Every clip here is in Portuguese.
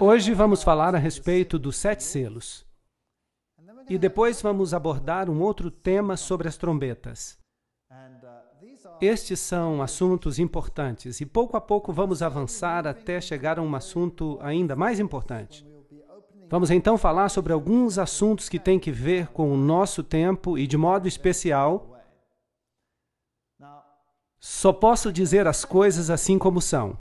Hoje vamos falar a respeito dos 7 selos. E depois vamos abordar um outro tema sobre as trombetas. Estes são assuntos importantes e pouco a pouco vamos avançar até chegar a um assunto ainda mais importante. Vamos então falar sobre alguns assuntos que têm que ver com o nosso tempo e, de modo especial, só posso dizer as coisas assim como são.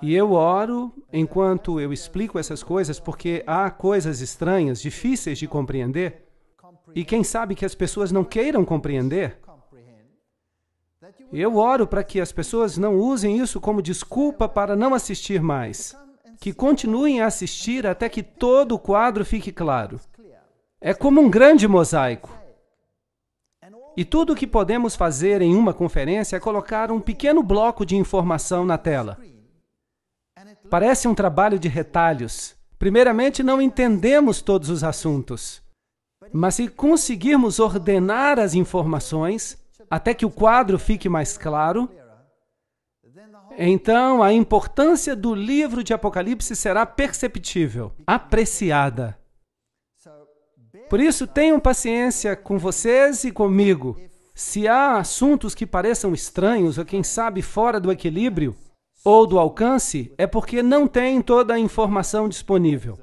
E eu oro enquanto eu explico essas coisas porque há coisas estranhas, difíceis de compreender, e quem sabe que as pessoas não queiram compreender. Eu oro para que as pessoas não usem isso como desculpa para não assistir mais, que continuem a assistir até que todo o quadro fique claro. É como um grande mosaico. E tudo o que podemos fazer em uma conferência é colocar um pequeno bloco de informação na tela. Parece um trabalho de retalhos. Primeiramente, não entendemos todos os assuntos. Mas se conseguirmos ordenar as informações até que o quadro fique mais claro, então a importância do livro de Apocalipse será perceptível, apreciada. Por isso, tenham paciência com vocês e comigo. Se há assuntos que pareçam estranhos ou, quem sabe, fora do equilíbrio ou do alcance, é porque não tem toda a informação disponível.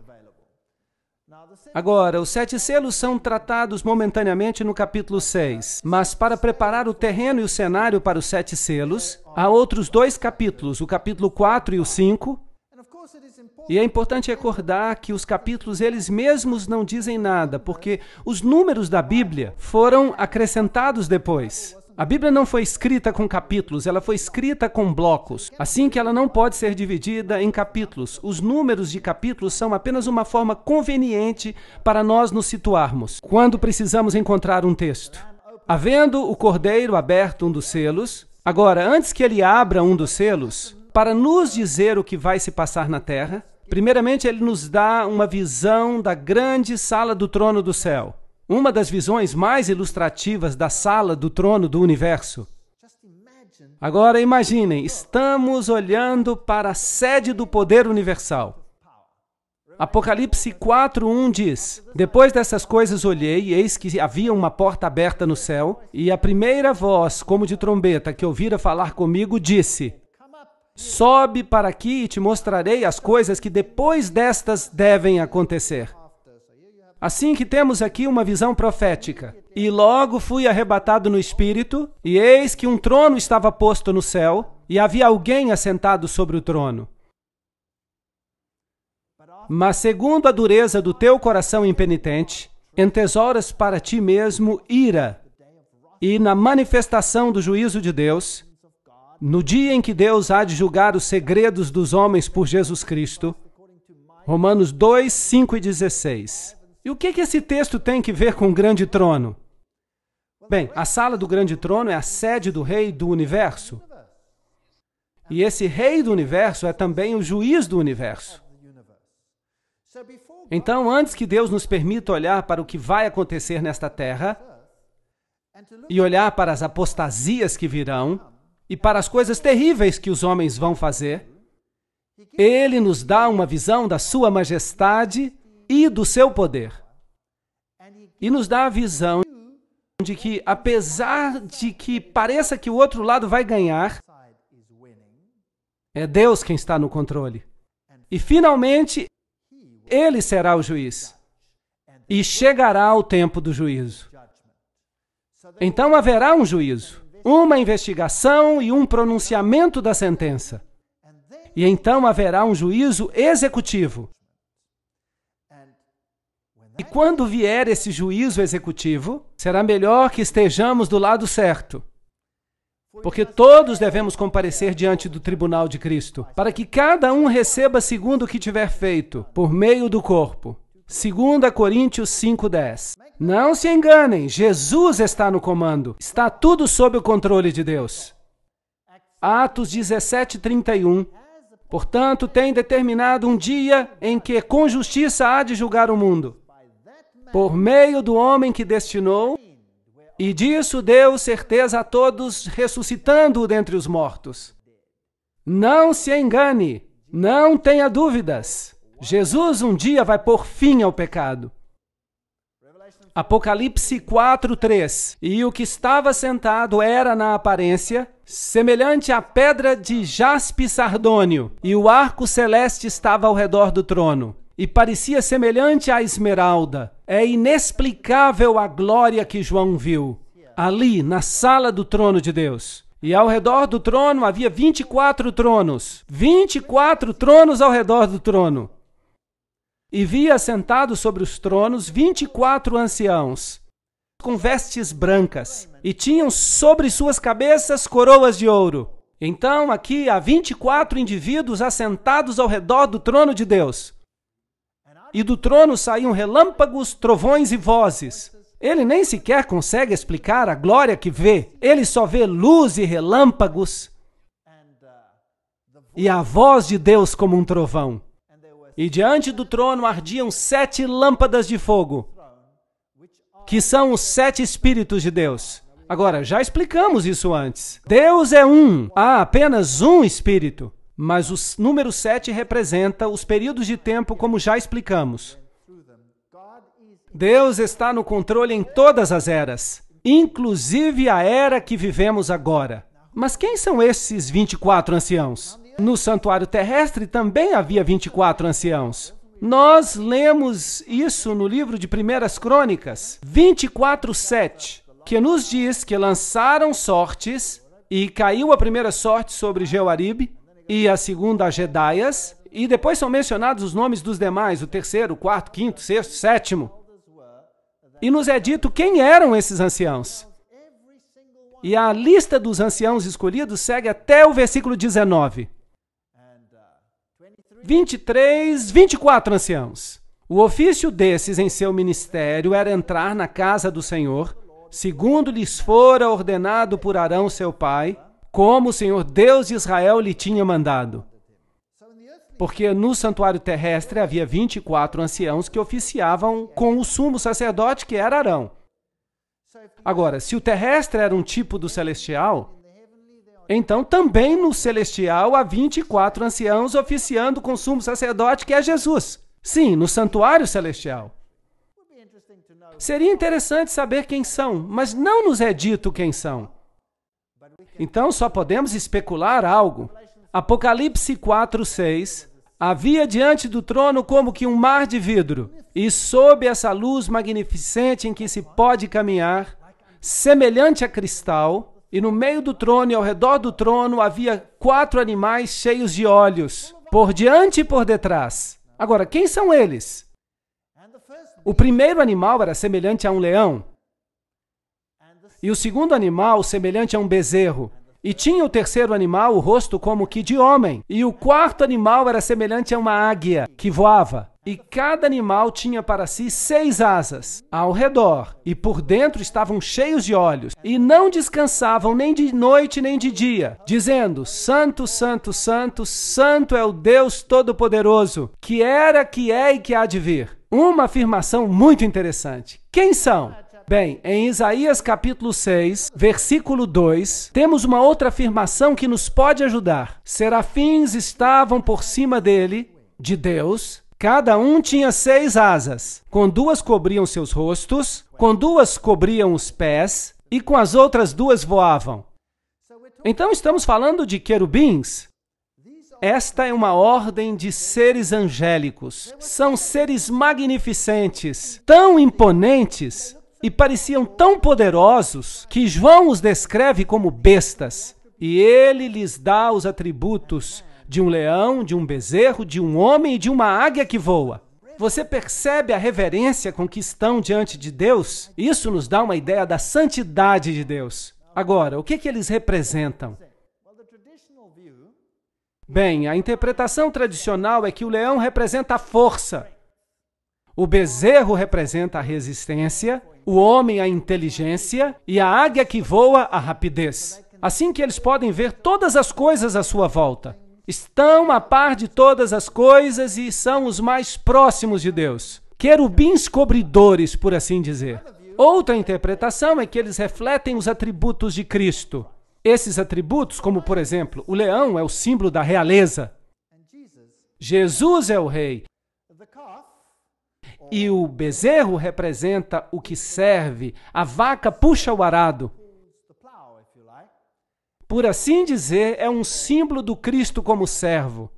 Agora, os 7 selos são tratados momentaneamente no capítulo 6, mas para preparar o terreno e o cenário para os 7 selos, há outros 2 capítulos, o capítulo 4 e o 5, e é importante recordar que os capítulos eles mesmos não dizem nada, porque os números da Bíblia foram acrescentados depois. A Bíblia não foi escrita com capítulos, ela foi escrita com blocos, assim que ela não pode ser dividida em capítulos. Os números de capítulos são apenas uma forma conveniente para nós nos situarmos, quando precisamos encontrar um texto. Havendo o cordeiro aberto um dos selos, agora, antes que ele abra um dos selos, para nos dizer o que vai se passar na terra, primeiramente ele nos dá uma visão da grande sala do trono do céu. Uma das visões mais ilustrativas da sala do trono do universo. Agora imaginem, estamos olhando para a sede do poder universal. Apocalipse 4:1 diz: Depois dessas coisas olhei, e eis que havia uma porta aberta no céu, e a primeira voz, como de trombeta, que ouvira falar comigo, disse: Sobe para aqui e te mostrarei as coisas que depois destas devem acontecer. Assim que temos aqui uma visão profética. E logo fui arrebatado no Espírito, e eis que um trono estava posto no céu, e havia alguém assentado sobre o trono. Mas segundo a dureza do teu coração impenitente, entesouras para ti mesmo ira, e na manifestação do juízo de Deus, no dia em que Deus há de julgar os segredos dos homens por Jesus Cristo, Romanos 2, 5 e 16. E o que esse texto tem que ver com o grande trono? Bem, a sala do grande trono é a sede do rei do universo. E esse rei do universo é também o juiz do universo. Então, antes que Deus nos permita olhar para o que vai acontecer nesta terra, e olhar para as apostasias que virão, e para as coisas terríveis que os homens vão fazer, Ele nos dá uma visão da sua majestade e do seu poder. E nos dá a visão de que, apesar de que pareça que o outro lado vai ganhar, é Deus quem está no controle. E, finalmente, Ele será o juiz. E chegará o tempo do juízo. Então haverá um juízo, uma investigação e um pronunciamento da sentença. E então haverá um juízo executivo. E quando vier esse juízo executivo, será melhor que estejamos do lado certo. Porque todos devemos comparecer diante do tribunal de Cristo, para que cada um receba segundo o que tiver feito, por meio do corpo. 2 Coríntios 5:10. Não se enganem, Jesus está no comando. Está tudo sob o controle de Deus. Atos 17:31. Portanto, tem determinado um dia em que com justiça há de julgar o mundo, por meio do homem que destinou, e disso deu certeza a todos, ressuscitando-o dentre os mortos. Não se engane, Não tenha dúvidas. Jesus um dia vai pôr fim ao pecado. Apocalipse 4:3. E o que estava sentado era, na aparência, semelhante à pedra de jaspe sardônio, e o arco celeste estava ao redor do trono, e parecia semelhante à esmeralda. É inexplicável a glória que João viu, ali, na sala do trono de Deus. E ao redor do trono havia 24 tronos. 24 tronos ao redor do trono. E via assentados sobre os tronos 24 anciãos, com vestes brancas, e tinham sobre suas cabeças coroas de ouro. Então aqui há 24 indivíduos assentados ao redor do trono de Deus. E do trono saíam relâmpagos, trovões e vozes. Ele nem sequer consegue explicar a glória que vê. Ele só vê luz e relâmpagos e a voz de Deus como um trovão. E diante do trono ardiam 7 lâmpadas de fogo, que são os 7 Espíritos de Deus. Agora, já explicamos isso antes. Deus é um, há apenas um Espírito, mas o número 7 representa os períodos de tempo, como já explicamos. Deus está no controle em todas as eras, inclusive a era que vivemos agora. Mas quem são esses 24 anciãos? No santuário terrestre também havia 24 anciãos. Nós lemos isso no livro de 1 Crônicas, 24:7, que nos diz que lançaram sortes, e caiu a primeira sorte sobre Jeoaribe, e a segunda a Jedaias, e depois são mencionados os nomes dos demais, o terceiro, o quarto, quinto, sexto, sétimo. E nos é dito quem eram esses anciãos. E a lista dos anciãos escolhidos segue até o versículo 19. 24 anciãos. O ofício desses em seu ministério era entrar na casa do Senhor, segundo lhes fora ordenado por Arão seu pai, como o Senhor Deus de Israel lhe tinha mandado. Porque no santuário terrestre havia 24 anciãos que oficiavam com o sumo sacerdote, que era Arão. Agora, se o terrestre era um tipo do celestial, então também no celestial há 24 anciãos oficiando com o sumo sacerdote, que é Jesus. Sim, no santuário celestial. Seria interessante saber quem são, mas não nos é dito quem são. Então só podemos especular algo. Apocalipse 4:6. Havia diante do trono como que um mar de vidro, e sob essa luz magnificente em que se pode caminhar, semelhante a cristal, e no meio do trono e ao redor do trono havia 4 animais cheios de olhos, por diante e por detrás. Agora, quem são eles? O primeiro animal era semelhante a um leão, e o segundo animal semelhante a um bezerro. E tinha o terceiro animal o rosto como que de homem. E o quarto animal era semelhante a uma águia que voava. E cada animal tinha para si 6 asas ao redor. E por dentro estavam cheios de olhos. E não descansavam nem de noite nem de dia, dizendo: Santo, Santo, Santo, Santo é o Deus Todo-Poderoso, que era, que é e que há de vir. Uma afirmação muito interessante. Quem são? Bem, em Isaías capítulo 6, versículo 2, temos uma outra afirmação que nos pode ajudar. Serafins estavam por cima dele, de Deus, cada um tinha 6 asas, com 2 cobriam seus rostos, com 2 cobriam os pés, e com as outras 2 voavam. Então estamos falando de querubins. Esta é uma ordem de seres angélicos. São seres magnificentes, tão imponentes, e pareciam tão poderosos que João os descreve como bestas. E ele lhes dá os atributos de um leão, de um bezerro, de um homem e de uma águia que voa. Você percebe a reverência com que estão diante de Deus? Isso nos dá uma ideia da santidade de Deus. Agora, o que eles representam? Bem, a interpretação tradicional é que o leão representa a força, o bezerro representa a resistência, o homem a inteligência e a águia que voa a rapidez. Assim que eles podem ver todas as coisas à sua volta. Estão a par de todas as coisas e são os mais próximos de Deus. Querubins cobridores, por assim dizer. Outra interpretação é que eles refletem os atributos de Cristo. Esses atributos, como por exemplo, o leão é o símbolo da realeza. Jesus é o rei. E o bezerro representa o que serve. A vaca puxa o arado. Por assim dizer, é um símbolo do Cristo como servo.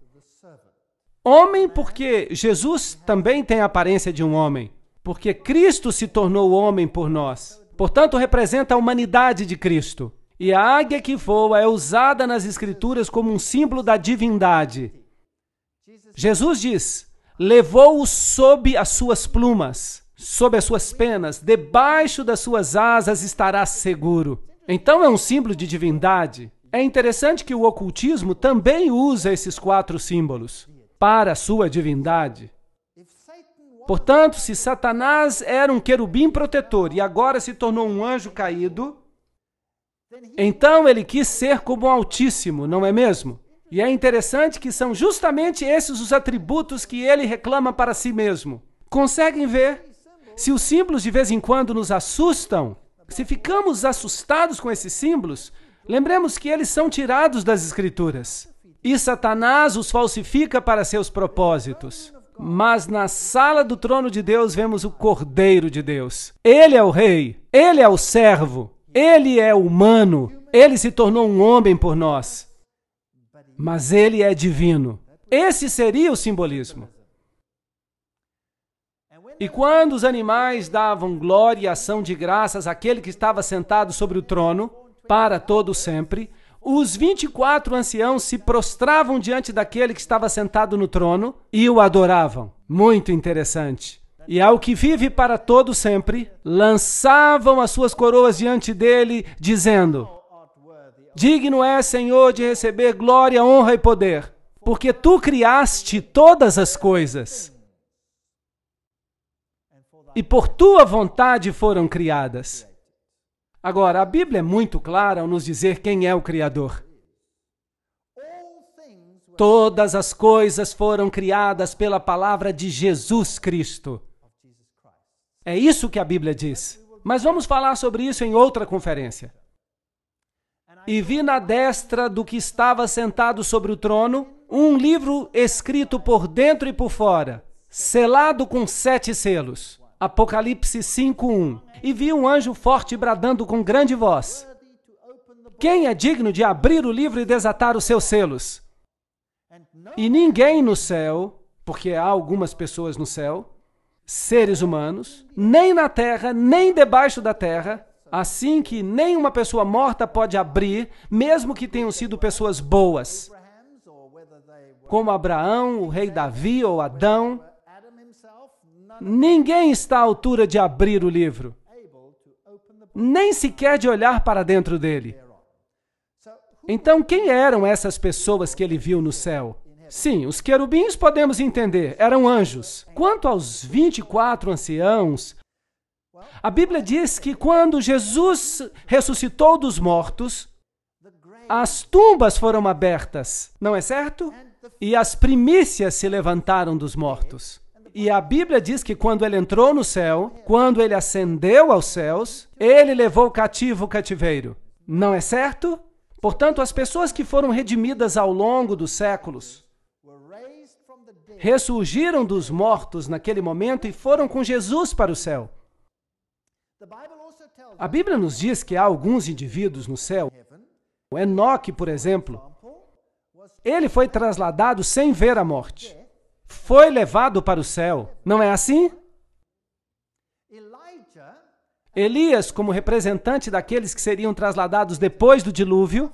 Homem, porque Jesus também tem a aparência de um homem. Porque Cristo se tornou homem por nós. Portanto, representa a humanidade de Cristo. E a águia que voa é usada nas Escrituras como um símbolo da divindade. Jesus diz: levou-o sob as suas plumas, sob as suas penas, debaixo das suas asas estará seguro. Então é um símbolo de divindade. É interessante que o ocultismo também usa esses 4 símbolos para a sua divindade. Portanto, se Satanás era um querubim protetor e agora se tornou um anjo caído, então ele quis ser como o Altíssimo, não é mesmo? E é interessante que são justamente esses os atributos que ele reclama para si mesmo. Conseguem ver? Se os símbolos de vez em quando nos assustam, se ficamos assustados com esses símbolos, lembremos que eles são tirados das Escrituras. E Satanás os falsifica para seus propósitos. Mas na sala do trono de Deus vemos o Cordeiro de Deus. Ele é o rei, ele é o servo, ele é humano, ele se tornou um homem por nós. Mas ele é divino. Esse seria o simbolismo. E quando os animais davam glória e ação de graças àquele que estava sentado sobre o trono, para todo sempre, os 24 anciãos se prostravam diante daquele que estava sentado no trono e o adoravam. Muito interessante. E ao que vive para todo sempre, lançavam as suas coroas diante dele, dizendo: digno é, Senhor, de receber glória, honra e poder, porque tu criaste todas as coisas. E por tua vontade foram criadas. Agora, a Bíblia é muito clara ao nos dizer quem é o Criador. Todas as coisas foram criadas pela palavra de Jesus Cristo. É isso que a Bíblia diz. Mas vamos falar sobre isso em outra conferência. E vi na destra do que estava sentado sobre o trono um livro escrito por dentro e por fora, selado com 7 selos. Apocalipse 5:1. E vi um anjo forte bradando com grande voz: quem é digno de abrir o livro e desatar os seus selos? E ninguém no céu, porque há algumas pessoas no céu, seres humanos, nem na terra, nem debaixo da terra, assim que nenhuma pessoa morta pode abrir, mesmo que tenham sido pessoas boas, como Abraão, o rei Davi ou Adão. Ninguém está à altura de abrir o livro, nem sequer de olhar para dentro dele. Então, quem eram essas pessoas que ele viu no céu? Sim, os querubins podemos entender, eram anjos. Quanto aos 24 anciãos, a Bíblia diz que quando Jesus ressuscitou dos mortos, as tumbas foram abertas, não é certo? E as primícias se levantaram dos mortos. E a Bíblia diz que quando ele entrou no céu, quando ele ascendeu aos céus, ele levou cativo o cativeiro. Não é certo? Portanto, as pessoas que foram redimidas ao longo dos séculos ressurgiram dos mortos naquele momento e foram com Jesus para o céu. A Bíblia nos diz que há alguns indivíduos no céu. O Enoque, por exemplo, ele foi trasladado sem ver a morte. Foi levado para o céu. Não é assim? Elias, como representante daqueles que seriam trasladados depois do dilúvio,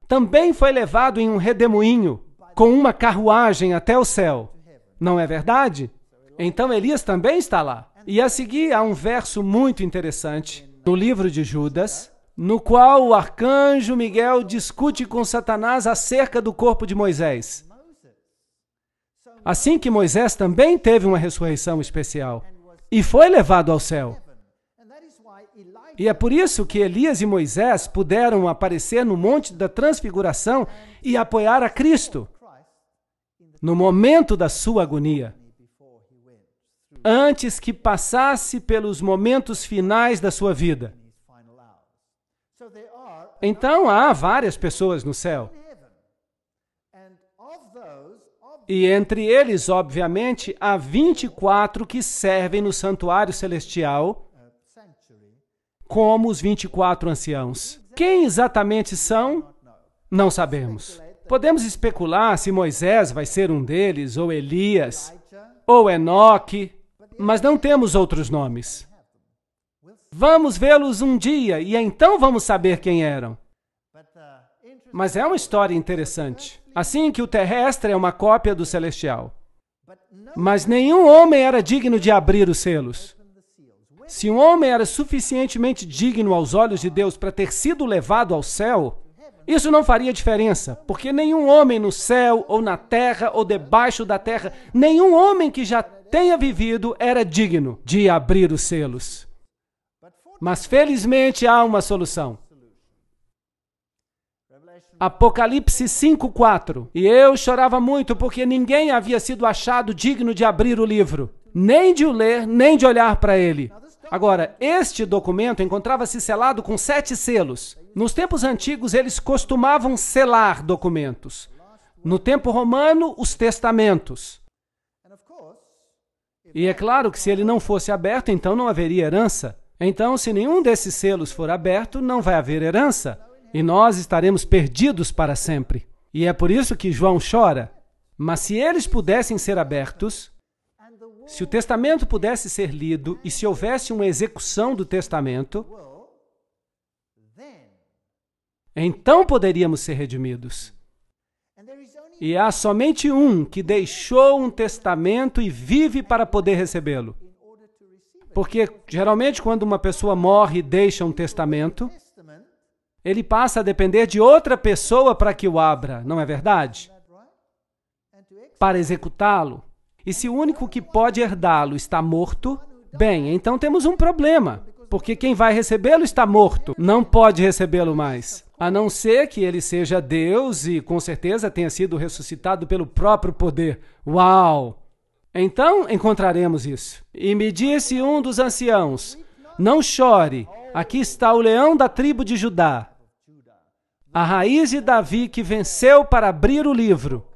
também foi levado em um redemoinho, com uma carruagem até o céu. Não é verdade? Então Elias também está lá. E a seguir há um verso muito interessante no livro de Judas, no qual o arcanjo Miguel discute com Satanás acerca do corpo de Moisés. Assim que Moisés também teve uma ressurreição especial e foi levado ao céu. E é por isso que Elias e Moisés puderam aparecer no Monte da Transfiguração e apoiar a Cristo no momento da sua agonia, antes que passasse pelos momentos finais da sua vida. Então, há várias pessoas no céu. E entre eles, obviamente, há 24 que servem no santuário celestial como os 24 anciãos. Quem exatamente são? Não sabemos. Podemos especular se Moisés vai ser um deles, ou Elias, ou Enoque, mas não temos outros nomes. Vamos vê-los um dia e então vamos saber quem eram. Mas é uma história interessante. Assim que o terrestre é uma cópia do celestial. Mas nenhum homem era digno de abrir os selos. Se um homem era suficientemente digno aos olhos de Deus para ter sido levado ao céu, isso não faria diferença, porque nenhum homem no céu, ou na terra, ou debaixo da terra, nenhum homem que já tenha vivido era digno de abrir os selos. Mas felizmente há uma solução. Apocalipse 5:4. E eu chorava muito porque ninguém havia sido achado digno de abrir o livro, nem de o ler, nem de olhar para ele. Agora, este documento encontrava-se selado com 7 selos. Nos tempos antigos, eles costumavam selar documentos. No tempo romano, os testamentos. E é claro que se ele não fosse aberto, então não haveria herança. Então, se nenhum desses selos for aberto, não vai haver herança. E nós estaremos perdidos para sempre. E é por isso que João chora. Mas se eles pudessem ser abertos, se o testamento pudesse ser lido e se houvesse uma execução do testamento, então poderíamos ser redimidos. E há somente um que deixou um testamento e vive para poder recebê-lo. Porque, geralmente, quando uma pessoa morre e deixa um testamento, ele passa a depender de outra pessoa para que o abra, não é verdade? Para executá-lo. E se o único que pode herdá-lo está morto, bem, então temos um problema, porque quem vai recebê-lo está morto, não pode recebê-lo mais. A não ser que ele seja Deus e, com certeza, tenha sido ressuscitado pelo próprio poder. Uau! Então, encontraremos isso. E me disse um dos anciãos, não chore, aqui está o leão da tribo de Judá, a raiz de Davi que venceu para abrir o livro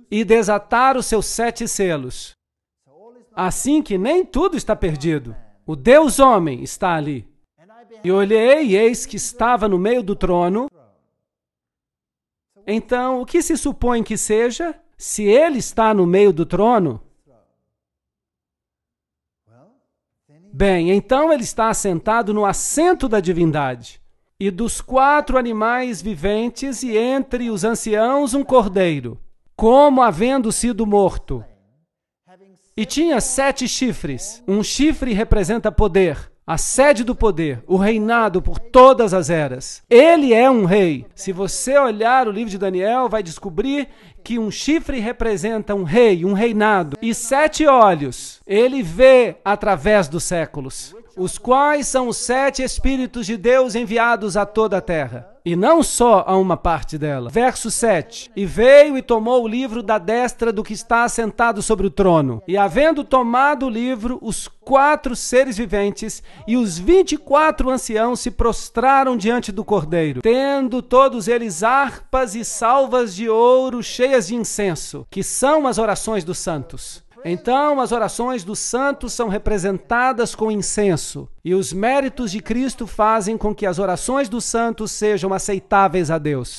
e desatar os seus 7 selos. Assim que nem tudo está perdido. O Deus homem está ali. E olhei e eis que estava no meio do trono. Então, o que se supõe que seja? Se ele está no meio do trono, bem, então ele está assentado no assento da divindade. E dos 4 animais viventes e entre os anciãos um cordeiro, como havendo sido morto. E tinha 7 chifres. Um chifre representa poder, a sede do poder, o reinado por todas as eras. Ele é um rei. Se você olhar o livro de Daniel, vai descobrir que um chifre representa um rei, um reinado. E 7 olhos, ele vê através dos séculos, os quais são os 7 Espíritos de Deus enviados a toda a terra. E não só a uma parte dela. Verso 7. E veio e tomou o livro da destra do que está assentado sobre o trono. E havendo tomado o livro, os 4 seres viventes e os 24 anciãos se prostraram diante do Cordeiro, tendo todos eles harpas e salvas de ouro cheias de incenso, que são as orações dos santos. Então, as orações dos santos são representadas com incenso, e os méritos de Cristo fazem com que as orações dos santos sejam aceitáveis a Deus.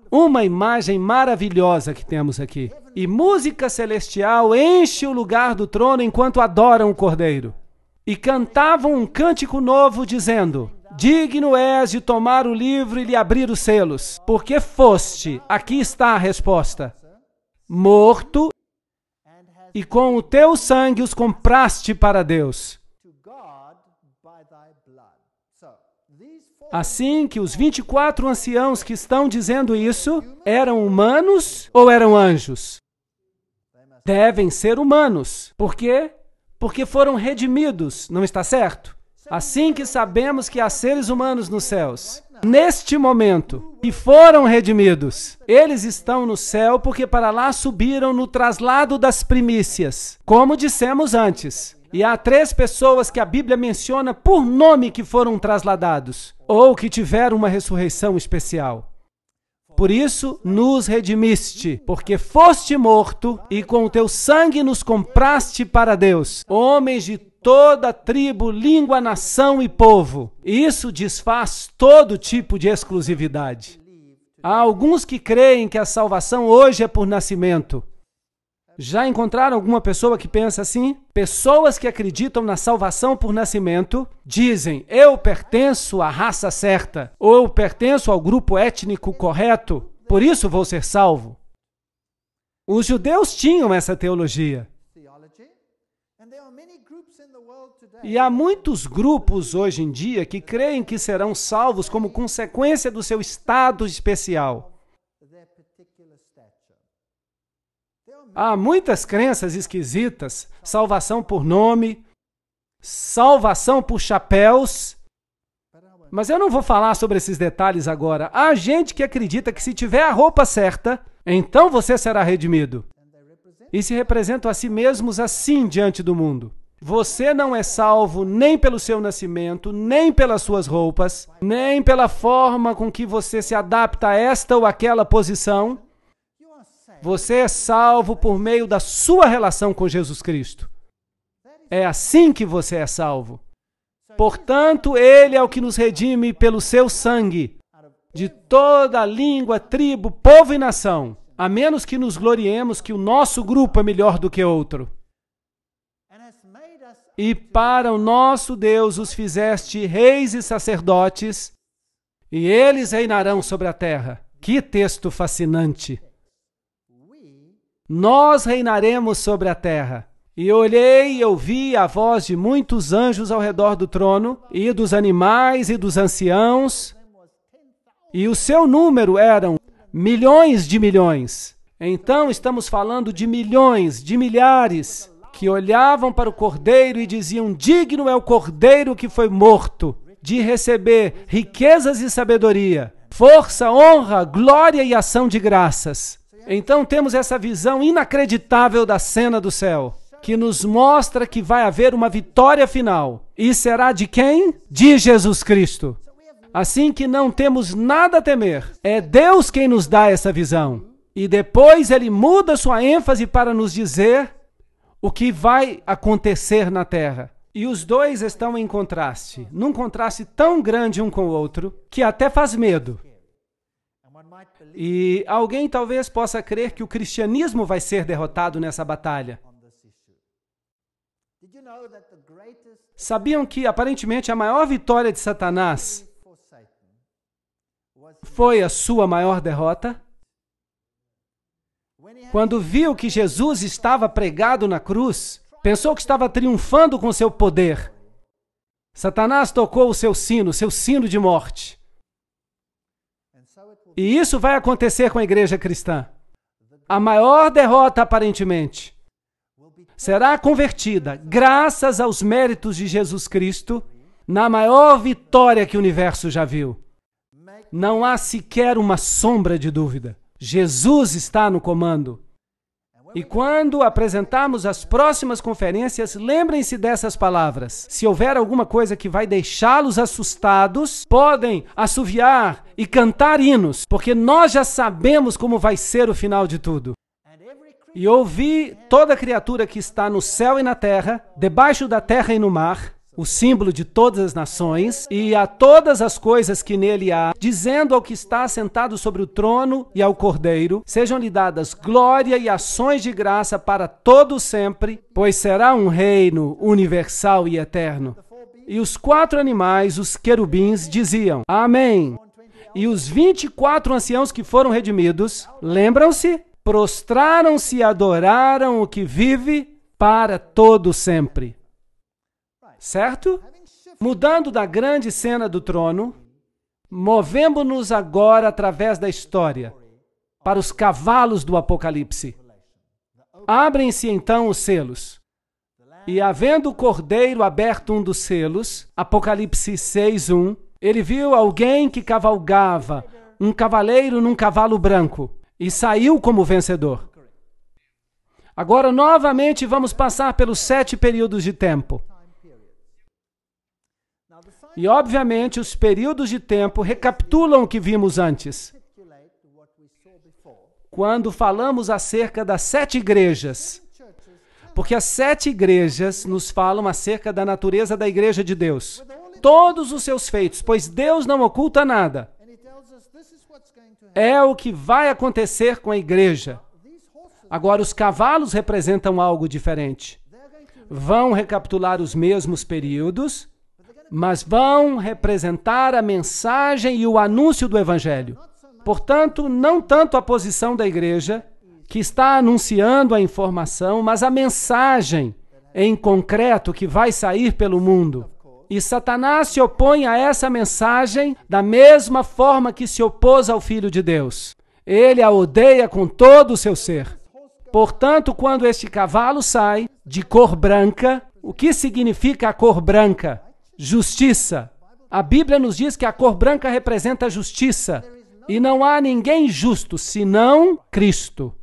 Uma imagem maravilhosa que temos aqui. E música celestial enche o lugar do trono enquanto adoram o Cordeiro. E cantavam um cântico novo, dizendo: digno és de tomar o livro e lhe abrir os selos, porque foste, aqui está a resposta, morto, e com o teu sangue os compraste para Deus. Assim que os 24 anciãos que estão dizendo isso, eram humanos ou eram anjos? Devem ser humanos. Por quê? Porque foram redimidos, não está certo? Assim que sabemos que há seres humanos nos céus, neste momento, e foram redimidos, eles estão no céu porque para lá subiram no traslado das primícias, como dissemos antes. E há 3 pessoas que a Bíblia menciona por nome que foram trasladados, ou que tiveram uma ressurreição especial. Por isso nos redimiste, porque foste morto e com o teu sangue nos compraste para Deus, homens de toda tribo, língua, nação e povo. Isso desfaz todo tipo de exclusividade. Há alguns que creem que a salvação hoje é por nascimento. Já encontraram alguma pessoa que pensa assim? Pessoas que acreditam na salvação por nascimento dizem: eu pertenço à raça certa, ou eu pertenço ao grupo étnico correto, por isso vou ser salvo. Os judeus tinham essa teologia. E há muitos grupos hoje em dia que creem que serão salvos como consequência do seu estado especial. Há muitas crenças esquisitas, salvação por nome, salvação por chapéus, mas eu não vou falar sobre esses detalhes agora. Há gente que acredita que se tiver a roupa certa, então você será redimido. E se representam a si mesmos assim diante do mundo. Você não é salvo nem pelo seu nascimento, nem pelas suas roupas, nem pela forma com que você se adapta a esta ou aquela posição. Você é salvo por meio da sua relação com Jesus Cristo. É assim que você é salvo. Portanto, Ele é o que nos redime pelo seu sangue, de toda língua, tribo, povo e nação, a menos que nos gloriemos que o nosso grupo é melhor do que outro. E para o nosso Deus os fizeste reis e sacerdotes, e eles reinarão sobre a terra. Que texto fascinante! Nós reinaremos sobre a terra. E olhei e ouvi a voz de muitos anjos ao redor do trono, e dos animais e dos anciãos, e o seu número eram milhões de milhões. Então estamos falando de milhões, de milhares, que olhavam para o Cordeiro e diziam: digno é o Cordeiro que foi morto, de receber riquezas e sabedoria, força, honra, glória e ação de graças. Então temos essa visão inacreditável da cena do céu, que nos mostra que vai haver uma vitória final. E será de quem? De Jesus Cristo. Assim que não temos nada a temer. É Deus quem nos dá essa visão. E depois Ele muda sua ênfase para nos dizer o que vai acontecer na terra. E os dois estão em contraste, num contraste tão grande um com o outro, que até faz medo. E alguém talvez possa crer que o cristianismo vai ser derrotado nessa batalha. Sabiam que, aparentemente, a maior vitória de Satanás foi a sua maior derrota? Quando viu que Jesus estava pregado na cruz, pensou que estava triunfando com seu poder. Satanás tocou o seu sino de morte. E isso vai acontecer com a igreja cristã. A maior derrota, aparentemente, será convertida, graças aos méritos de Jesus Cristo, na maior vitória que o universo já viu. Não há sequer uma sombra de dúvida. Jesus está no comando. E quando apresentarmos as próximas conferências, lembrem-se dessas palavras. Se houver alguma coisa que vai deixá-los assustados, podem assoviar e cantar hinos, porque nós já sabemos como vai ser o final de tudo. E ouvi toda criatura que está no céu e na terra, debaixo da terra e no mar, o símbolo de todas as nações, e a todas as coisas que nele há, dizendo ao que está assentado sobre o trono e ao Cordeiro, sejam-lhe dadas glória e ações de graça para todo sempre, pois será um reino universal e eterno. E os 4 animais, os querubins, diziam: Amém. E os 24 anciãos que foram redimidos, lembram-se? Prostraram-se e adoraram o que vive para todo sempre. Certo? Mudando da grande cena do trono, movemos-nos agora através da história para os cavalos do Apocalipse. Abrem-se então os selos. E havendo o Cordeiro aberto um dos selos, Apocalipse 6:1, ele viu alguém que cavalgava, um cavaleiro num cavalo branco, e saiu como vencedor. Agora, novamente, vamos passar pelos 7 períodos de tempo. E, obviamente, os períodos de tempo recapitulam o que vimos antes. quando falamos acerca das 7 igrejas. Porque as 7 igrejas nos falam acerca da natureza da igreja de Deus. Todos os seus feitos, pois Deus não oculta nada. É o que vai acontecer com a igreja. Agora, os cavalos representam algo diferente. Vão recapitular os mesmos períodos, mas vão representar a mensagem e o anúncio do Evangelho. Portanto, não tanto a posição da igreja, que está anunciando a informação, mas a mensagem em concreto que vai sair pelo mundo. E Satanás se opõe a essa mensagem da mesma forma que se opôs ao Filho de Deus. Ele a odeia com todo o seu ser. Portanto, quando este cavalo sai de cor branca, o que significa a cor branca? Justiça. A Bíblia nos diz que a cor branca representa a justiça. E não há ninguém justo, senão Cristo.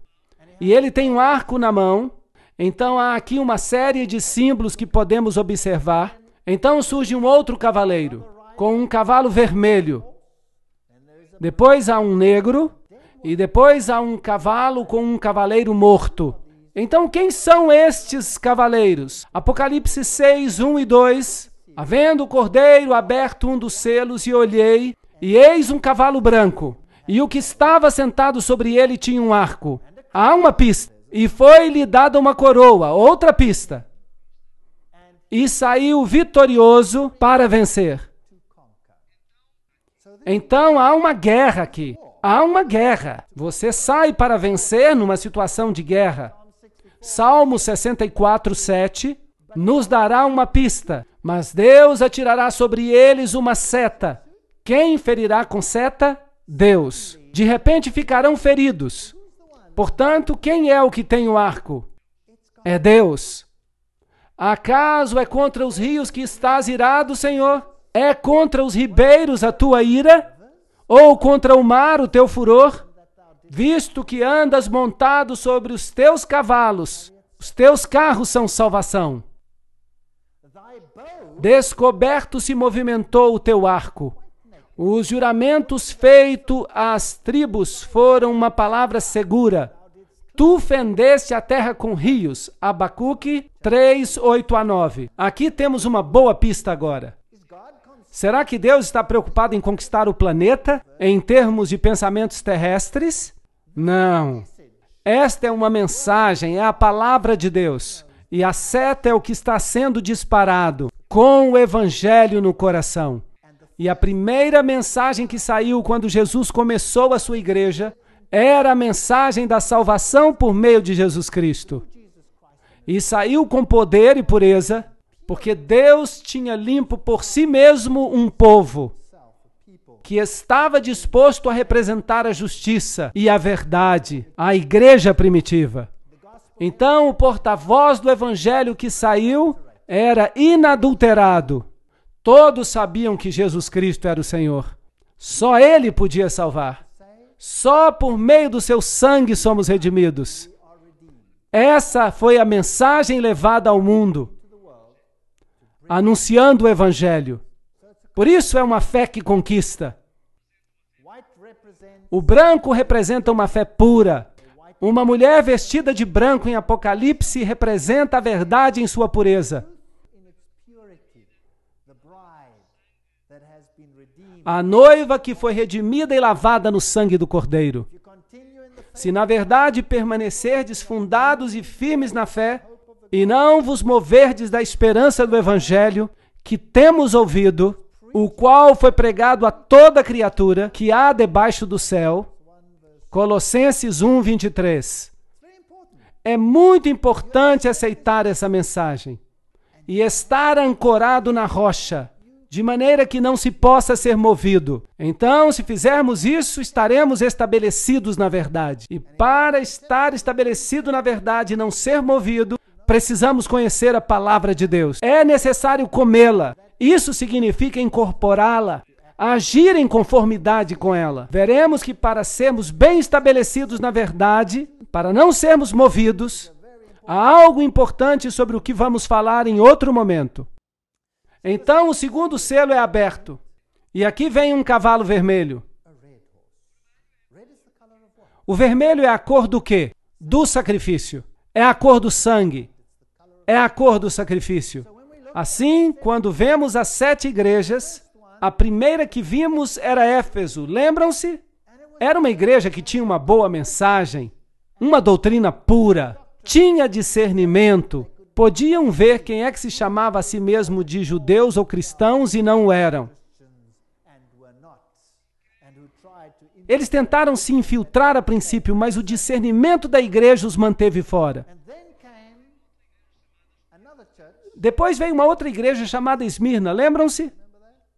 E ele tem um arco na mão. Então há aqui uma série de símbolos que podemos observar. Então surge um outro cavaleiro, com um cavalo vermelho. Depois há um negro. E depois há um cavalo com um cavaleiro morto. Então quem são estes cavaleiros? Apocalipse 6, 1 e 2. Havendo o cordeiro aberto um dos selos, e olhei, e eis um cavalo branco. E o que estava sentado sobre ele tinha um arco. Há uma pista. E foi-lhe dada uma coroa, outra pista. E saiu vitorioso para vencer. Então há uma guerra aqui. Há uma guerra. Você sai para vencer numa situação de guerra. Salmo 64, 7 nos dará uma pista. Mas Deus atirará sobre eles uma seta. Quem ferirá com seta? Deus. De repente ficarão feridos. Portanto, quem é o que tem o arco? É Deus. Acaso é contra os rios que estás irado, Senhor? É contra os ribeiros a tua ira? Ou contra o mar o teu furor? Visto que andas montado sobre os teus cavalos, os teus carros são salvação. Descoberto se movimentou o teu arco. Os juramentos feitos às tribos foram uma palavra segura. Tu fendeste a terra com rios. Abacuque 3, 8 a 9. Aqui temos uma boa pista agora. Será que Deus está preocupado em conquistar o planeta em termos de pensamentos terrestres? Não. Esta é uma mensagem, é a palavra de Deus. E a seta é o que está sendo disparado com o Evangelho no coração. E a primeira mensagem que saiu quando Jesus começou a sua igreja era a mensagem da salvação por meio de Jesus Cristo. E saiu com poder e pureza, porque Deus tinha limpo por si mesmo um povo que estava disposto a representar a justiça e a verdade, a igreja primitiva. Então, o porta-voz do Evangelho que saiu era inadulterado. Todos sabiam que Jesus Cristo era o Senhor. Só Ele podia salvar. Só por meio do seu sangue somos redimidos. Essa foi a mensagem levada ao mundo, anunciando o Evangelho. Por isso é uma fé que conquista. O branco representa uma fé pura. Uma mulher vestida de branco em Apocalipse representa a verdade em sua pureza. A noiva que foi redimida e lavada no sangue do Cordeiro. Se na verdade permanecerdes fundados e firmes na fé, e não vos moverdes da esperança do Evangelho, que temos ouvido, o qual foi pregado a toda criatura que há debaixo do céu. Colossenses 1, 23. É muito importante aceitar essa mensagem e estar ancorado na rocha, de maneira que não se possa ser movido. Então, se fizermos isso, estaremos estabelecidos na verdade. E para estar estabelecido na verdade e não ser movido, precisamos conhecer a palavra de Deus. É necessário comê-la. Isso significa incorporá-la, agir em conformidade com ela. Veremos que para sermos bem estabelecidos na verdade, para não sermos movidos, há algo importante sobre o que vamos falar em outro momento. Então, o segundo selo é aberto. E aqui vem um cavalo vermelho. O vermelho é a cor do quê? Do sacrifício. É a cor do sangue. É a cor do sacrifício. Assim, quando vemos as 7 igrejas, a primeira que vimos era Éfeso. Lembram-se? Era uma igreja que tinha uma boa mensagem, uma doutrina pura, tinha discernimento. Podiam ver quem é que se chamava a si mesmo de judeus ou cristãos e não o eram. Eles tentaram se infiltrar a princípio, mas o discernimento da igreja os manteve fora. Depois veio uma outra igreja chamada Esmirna, lembram-se?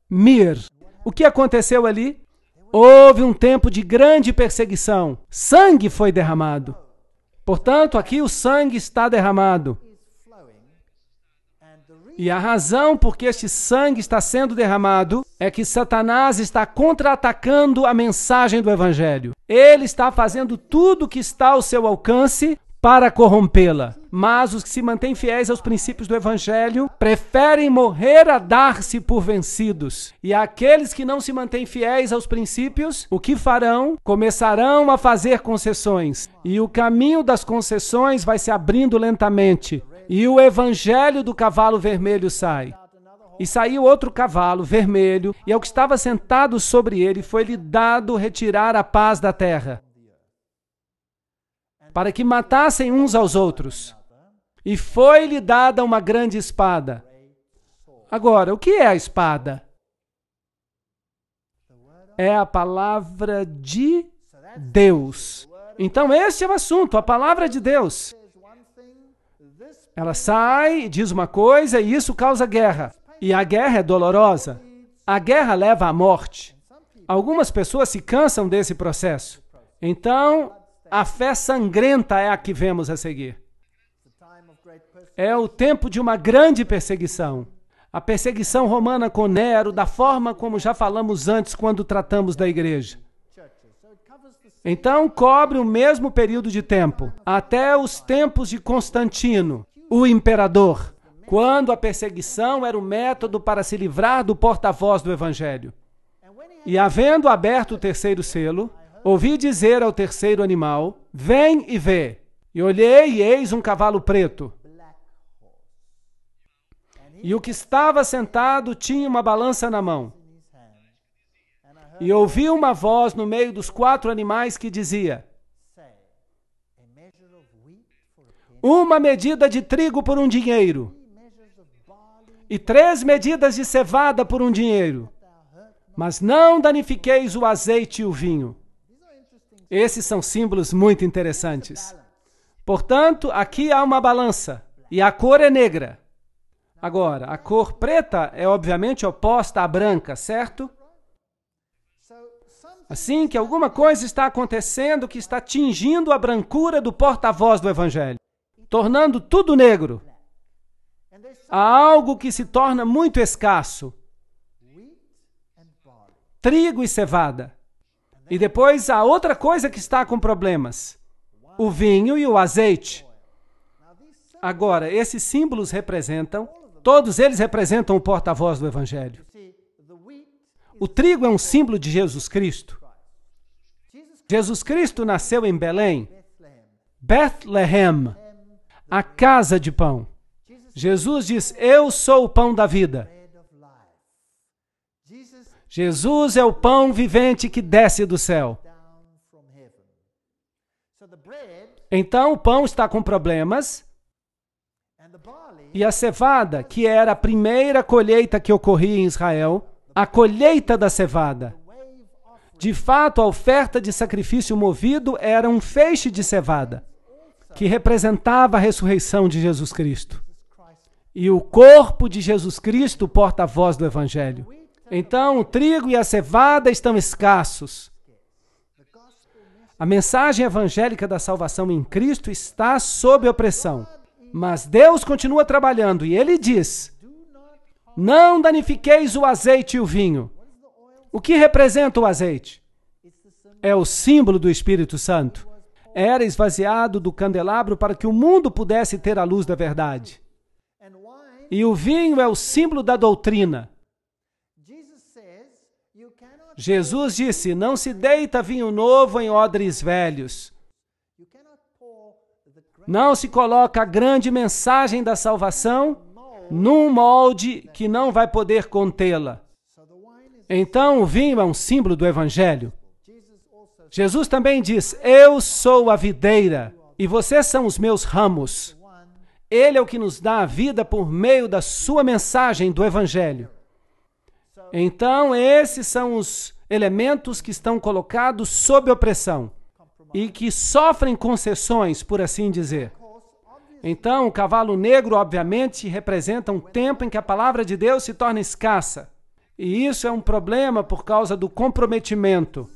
Mir. O que aconteceu ali? Houve um tempo de grande perseguição. Sangue foi derramado. Portanto, aqui o sangue está derramado. E a razão por que este sangue está sendo derramado é que Satanás está contra-atacando a mensagem do Evangelho. Ele está fazendo tudo o que está ao seu alcance para corrompê-la. Mas os que se mantêm fiéis aos princípios do Evangelho preferem morrer a dar-se por vencidos. E aqueles que não se mantêm fiéis aos princípios, o que farão? Começarão a fazer concessões. E o caminho das concessões vai se abrindo lentamente. E o evangelho do cavalo vermelho sai. E saiu outro cavalo vermelho, e ao que estava sentado sobre ele foi-lhe dado retirar a paz da terra, para que matassem uns aos outros. E foi-lhe dada uma grande espada. Agora, o que é a espada? É a palavra de Deus. Então, este é o assunto, a palavra de Deus. Ela sai e diz uma coisa e isso causa guerra. E a guerra é dolorosa. A guerra leva à morte. Algumas pessoas se cansam desse processo. Então, a fé sangrenta é a que vemos a seguir. É o tempo de uma grande perseguição. A perseguição romana com Nero, da forma como já falamos antes quando tratamos da igreja. Então, cobre o mesmo período de tempo, até os tempos de Constantino, o imperador, quando a perseguição era o método para se livrar do porta-voz do Evangelho. E havendo aberto o terceiro selo, ouvi dizer ao terceiro animal, vem e vê. E olhei e eis um cavalo preto. E o que estava sentado tinha uma balança na mão. E ouvi uma voz no meio dos 4 animais que dizia, uma medida de trigo por um dinheiro, e 3 medidas de cevada por um dinheiro, mas não danifiqueis o azeite e o vinho. Esses são símbolos muito interessantes. Portanto, aqui há uma balança, e a cor é negra. Agora, a cor preta é obviamente oposta à branca, certo? Assim que alguma coisa está acontecendo que está tingindo a brancura do porta-voz do Evangelho, tornando tudo negro. Há algo que se torna muito escasso. Trigo e cevada. E depois há outra coisa que está com problemas. O vinho e o azeite. Agora, esses símbolos representam, todos eles representam o porta-voz do Evangelho. O trigo é um símbolo de Jesus Cristo. Jesus Cristo nasceu em Belém, Bethlehem, a casa de pão. Jesus diz, eu sou o pão da vida. Jesus é o pão vivente que desce do céu. Então o pão está com problemas e a cevada, que era a primeira colheita que ocorria em Israel, a colheita da cevada. De fato, a oferta de sacrifício movido era um feixe de cevada, que representava a ressurreição de Jesus Cristo. E o corpo de Jesus Cristo, porta-voz do Evangelho. Então, o trigo e a cevada estão escassos. A mensagem evangélica da salvação em Cristo está sob opressão. Mas Deus continua trabalhando e Ele diz, não danifiqueis o azeite e o vinho. O que representa o azeite? É o símbolo do Espírito Santo. Era esvaziado do candelabro para que o mundo pudesse ter a luz da verdade. E o vinho é o símbolo da doutrina. Jesus disse, não se deita vinho novo em odres velhos. Não se coloca a grande mensagem da salvação num molde que não vai poder contê-la. Então, o vinho é um símbolo do Evangelho. Jesus também diz, eu sou a videira e vocês são os meus ramos. Ele é o que nos dá a vida por meio da sua mensagem do Evangelho. Então, esses são os elementos que estão colocados sob opressão e que sofrem concessões, por assim dizer. Então, o cavalo negro, obviamente, representa um tempo em que a palavra de Deus se torna escassa. E isso é um problema por causa do comprometimento.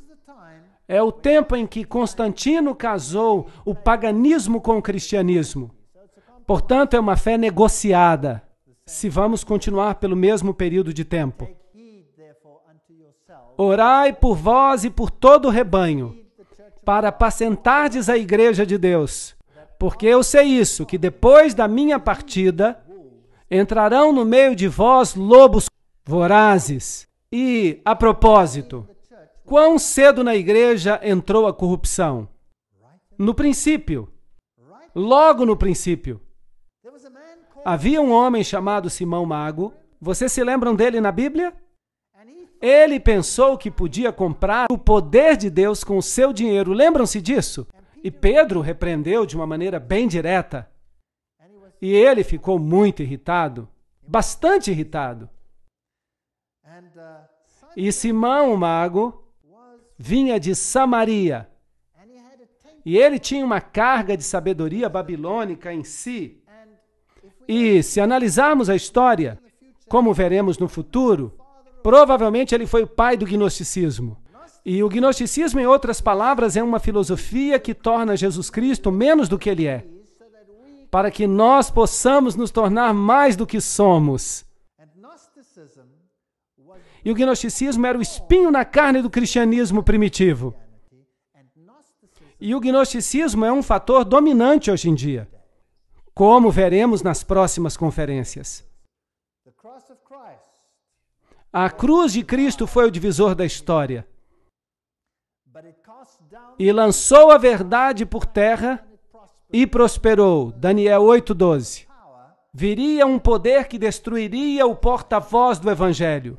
É o tempo em que Constantino casou o paganismo com o cristianismo. Portanto, é uma fé negociada, se vamos continuar pelo mesmo período de tempo. Orai por vós e por todo o rebanho, para apacentardes a igreja de Deus. Porque eu sei isso, que depois da minha partida, entrarão no meio de vós lobos vorazes. E, a propósito, quão cedo na igreja entrou a corrupção? No princípio. Logo no princípio. Havia um homem chamado Simão Mago. Vocês se lembram dele na Bíblia? Ele pensou que podia comprar o poder de Deus com o seu dinheiro. Lembram-se disso? E Pedro repreendeu de uma maneira bem direta. E ele ficou muito irritado, bastante irritado. E Simão, o mago, vinha de Samaria. E ele tinha uma carga de sabedoria babilônica em si. E se analisarmos a história, como veremos no futuro, provavelmente ele foi o pai do gnosticismo. E o gnosticismo, em outras palavras, é uma filosofia que torna Jesus Cristo menos do que ele é, para que nós possamos nos tornar mais do que somos. E o gnosticismo era o espinho na carne do cristianismo primitivo. E o gnosticismo é um fator dominante hoje em dia, como veremos nas próximas conferências. A cruz de Cristo foi o divisor da história. E lançou a verdade por terra e prosperou. Daniel 8:12. Viria um poder que destruiria o porta-voz do Evangelho.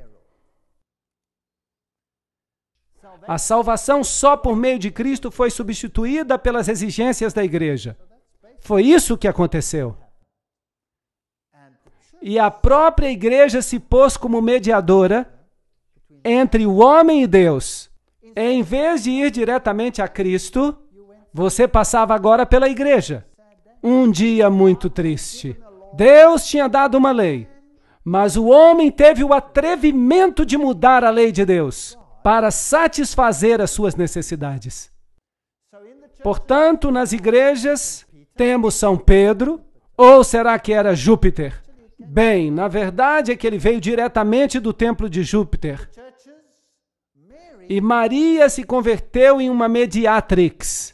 A salvação só por meio de Cristo foi substituída pelas exigências da igreja. Foi isso que aconteceu. E a própria igreja se pôs como mediadora entre o homem e Deus. Em vez de ir diretamente a Cristo, você passava agora pela igreja. Um dia muito triste. Deus tinha dado uma lei, mas o homem teve o atrevimento de mudar a lei de Deus para satisfazer as suas necessidades. Portanto, nas igrejas, temos São Pedro, ou será que era Júpiter? Bem, na verdade é que ele veio diretamente do templo de Júpiter. E Maria se converteu em uma mediatrix,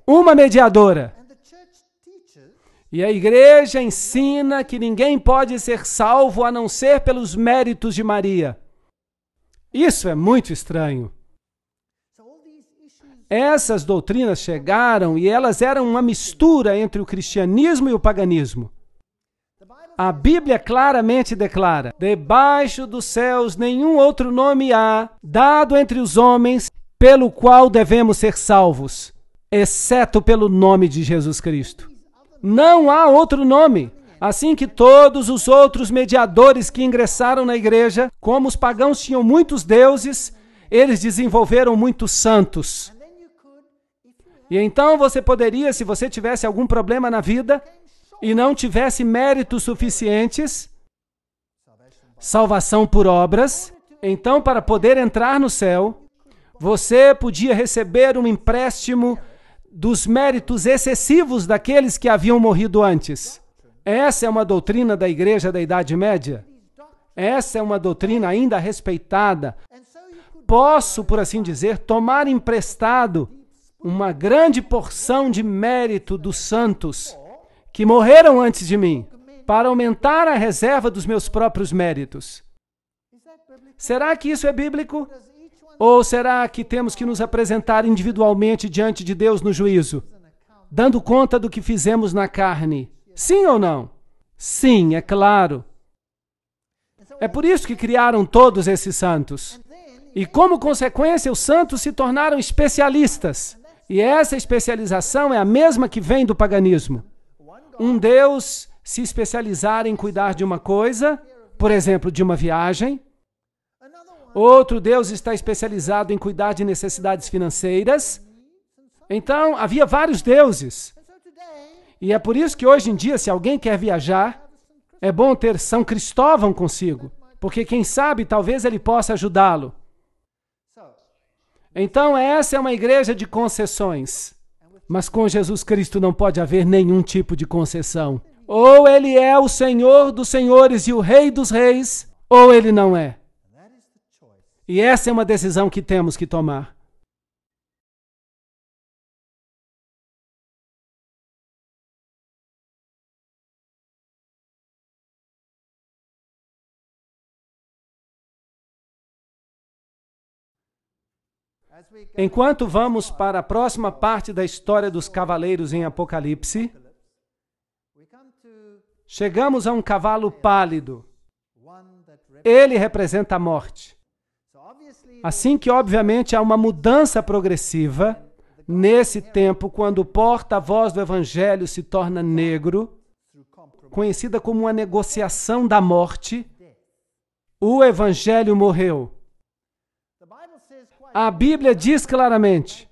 uma mediadora. E a igreja ensina que ninguém pode ser salvo a não ser pelos méritos de Maria. Isso é muito estranho. Essas doutrinas chegaram e elas eram uma mistura entre o cristianismo e o paganismo. A Bíblia claramente declara: debaixo dos céus nenhum outro nome há, dado entre os homens, pelo qual devemos ser salvos, exceto pelo nome de Jesus Cristo. Não há outro nome. Assim que todos os outros mediadores que ingressaram na igreja, como os pagãos tinham muitos deuses, eles desenvolveram muitos santos. E então você poderia, se você tivesse algum problema na vida e não tivesse méritos suficientes, salvação por obras, então para poder entrar no céu, você podia receber um empréstimo dos méritos excessivos daqueles que haviam morrido antes. Essa é uma doutrina da igreja da Idade Média. Essa é uma doutrina ainda respeitada. Posso, por assim dizer, tomar emprestado uma grande porção de mérito dos santos que morreram antes de mim, para aumentar a reserva dos meus próprios méritos. Será que isso é bíblico? Ou será que temos que nos apresentar individualmente diante de Deus no juízo, dando conta do que fizemos na carne? Sim ou não? Sim, é claro. É por isso que criaram todos esses santos. E como consequência, os santos se tornaram especialistas. E essa especialização é a mesma que vem do paganismo. Um Deus se especializar em cuidar de uma coisa, por exemplo, de uma viagem. Outro Deus está especializado em cuidar de necessidades financeiras. Então, havia vários deuses. E é por isso que hoje em dia, se alguém quer viajar, é bom ter São Cristóvão consigo, porque quem sabe, talvez ele possa ajudá-lo. Então, essa é uma igreja de concessões. Mas com Jesus Cristo não pode haver nenhum tipo de concessão. Ou ele é o Senhor dos senhores e o Rei dos reis, ou ele não é. E essa é uma decisão que temos que tomar. Enquanto vamos para a próxima parte da história dos cavaleiros em Apocalipse, chegamos a um cavalo pálido. Ele representa a morte. Assim que, obviamente, há uma mudança progressiva nesse tempo, quando o porta-voz do Evangelho se torna negro, conhecida como uma negociação da morte, o Evangelho morreu. A Bíblia diz claramente: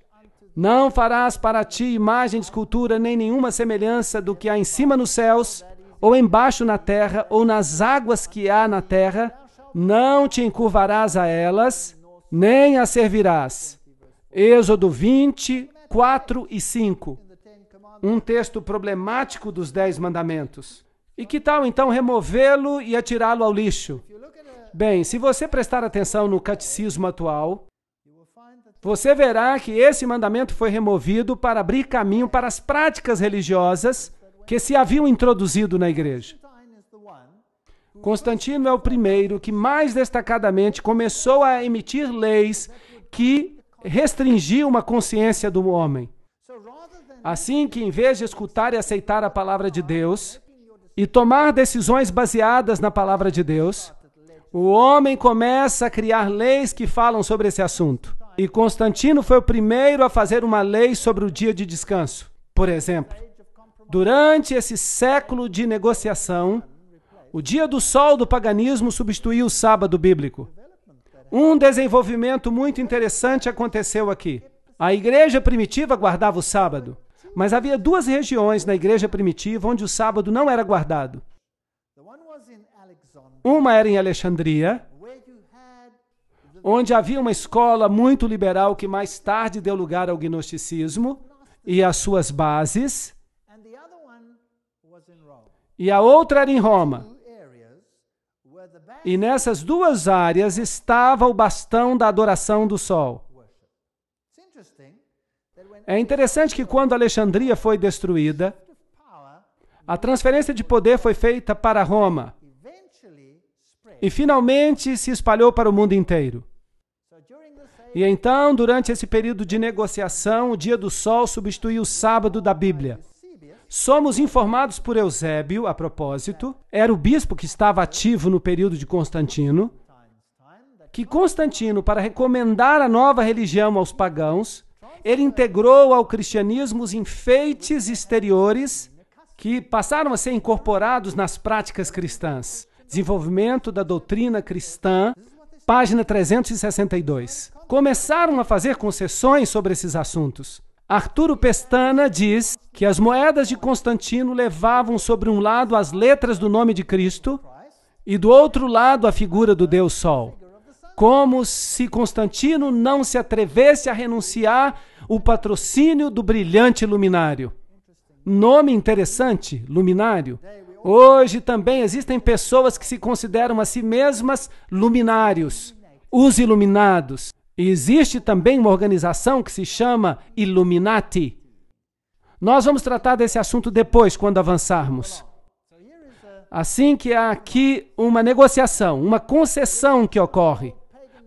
não farás para ti imagem de escultura, nem nenhuma semelhança do que há em cima nos céus, ou embaixo na terra, ou nas águas que há na terra. Não te encurvarás a elas, nem as servirás. Êxodo 20, 4 e 5. Um texto problemático dos 10 mandamentos. E que tal então removê-lo e atirá-lo ao lixo? Bem, se você prestar atenção no catecismo atual, você verá que esse mandamento foi removido para abrir caminho para as práticas religiosas que se haviam introduzido na igreja. Constantino é o primeiro que mais destacadamente começou a emitir leis que restringiam a consciência do homem. Assim que, em vez de escutar e aceitar a palavra de Deus e tomar decisões baseadas na palavra de Deus, o homem começa a criar leis que falam sobre esse assunto. E Constantino foi o primeiro a fazer uma lei sobre o dia de descanso. Por exemplo, durante esse século de negociação, o dia do sol do paganismo substituiu o sábado bíblico. Um desenvolvimento muito interessante aconteceu aqui. A igreja primitiva guardava o sábado, mas havia duas regiões na igreja primitiva onde o sábado não era guardado. Uma era em Alexandria, onde havia uma escola muito liberal que mais tarde deu lugar ao gnosticismo e às suas bases. E a outra era em Roma. E nessas duas áreas estava o bastão da adoração do sol. É interessante que quando Alexandria foi destruída, a transferência de poder foi feita para Roma. E finalmente se espalhou para o mundo inteiro. E então, durante esse período de negociação, o dia do sol substituiu o sábado da Bíblia. Somos informados por Eusébio, a propósito, era o bispo que estava ativo no período de Constantino, que Constantino, para recomendar a nova religião aos pagãos, ele integrou ao cristianismo os enfeites exteriores que passaram a ser incorporados nas práticas cristãs. Desenvolvimento da doutrina cristã, página 362. Começaram a fazer concessões sobre esses assuntos. Arturo Pestana diz que as moedas de Constantino levavam sobre um lado as letras do nome de Cristo e do outro lado a figura do Deus Sol. Como se Constantino não se atrevesse a renunciar o patrocínio do brilhante luminário. Nome interessante, luminário. Hoje também existem pessoas que se consideram a si mesmas luminários, os iluminados. E existe também uma organização que se chama Illuminati. Nós vamos tratar desse assunto depois, quando avançarmos. Assim que há aqui uma negociação, uma concessão que ocorre.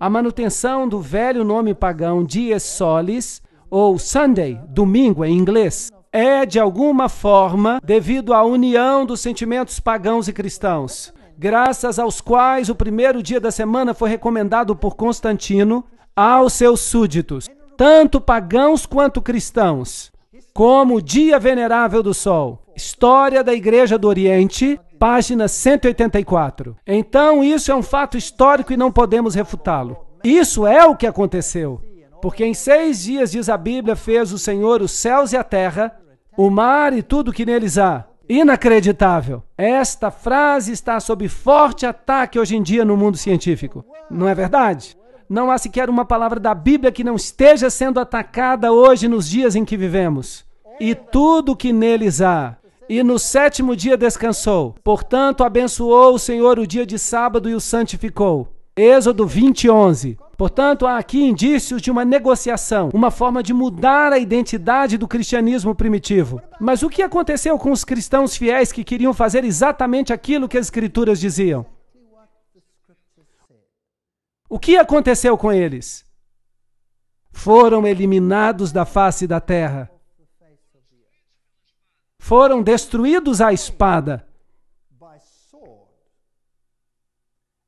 A manutenção do velho nome pagão Dies Solis, ou Sunday, domingo em inglês, é de alguma forma devido à união dos sentimentos pagãos e cristãos, graças aos quais o primeiro dia da semana foi recomendado por Constantino aos seus súditos, tanto pagãos quanto cristãos, como o Dia Venerável do Sol. História da Igreja do Oriente, página 184. Então, isso é um fato histórico e não podemos refutá-lo. Isso é o que aconteceu. Porque em 6 dias, diz a Bíblia, fez o Senhor os céus e a terra, o mar e tudo que neles há. Inacreditável. Esta frase está sob forte ataque hoje em dia no mundo científico. Não é verdade? Não há sequer uma palavra da Bíblia que não esteja sendo atacada hoje nos dias em que vivemos. E tudo que neles há. E no 7º dia descansou. Portanto, abençoou o Senhor o dia de sábado e o santificou. Êxodo 20:11. Portanto, há aqui indícios de uma negociação, uma forma de mudar a identidade do cristianismo primitivo. Mas o que aconteceu com os cristãos fiéis que queriam fazer exatamente aquilo que as Escrituras diziam? O que aconteceu com eles? Foram eliminados da face da terra. Foram destruídos à espada.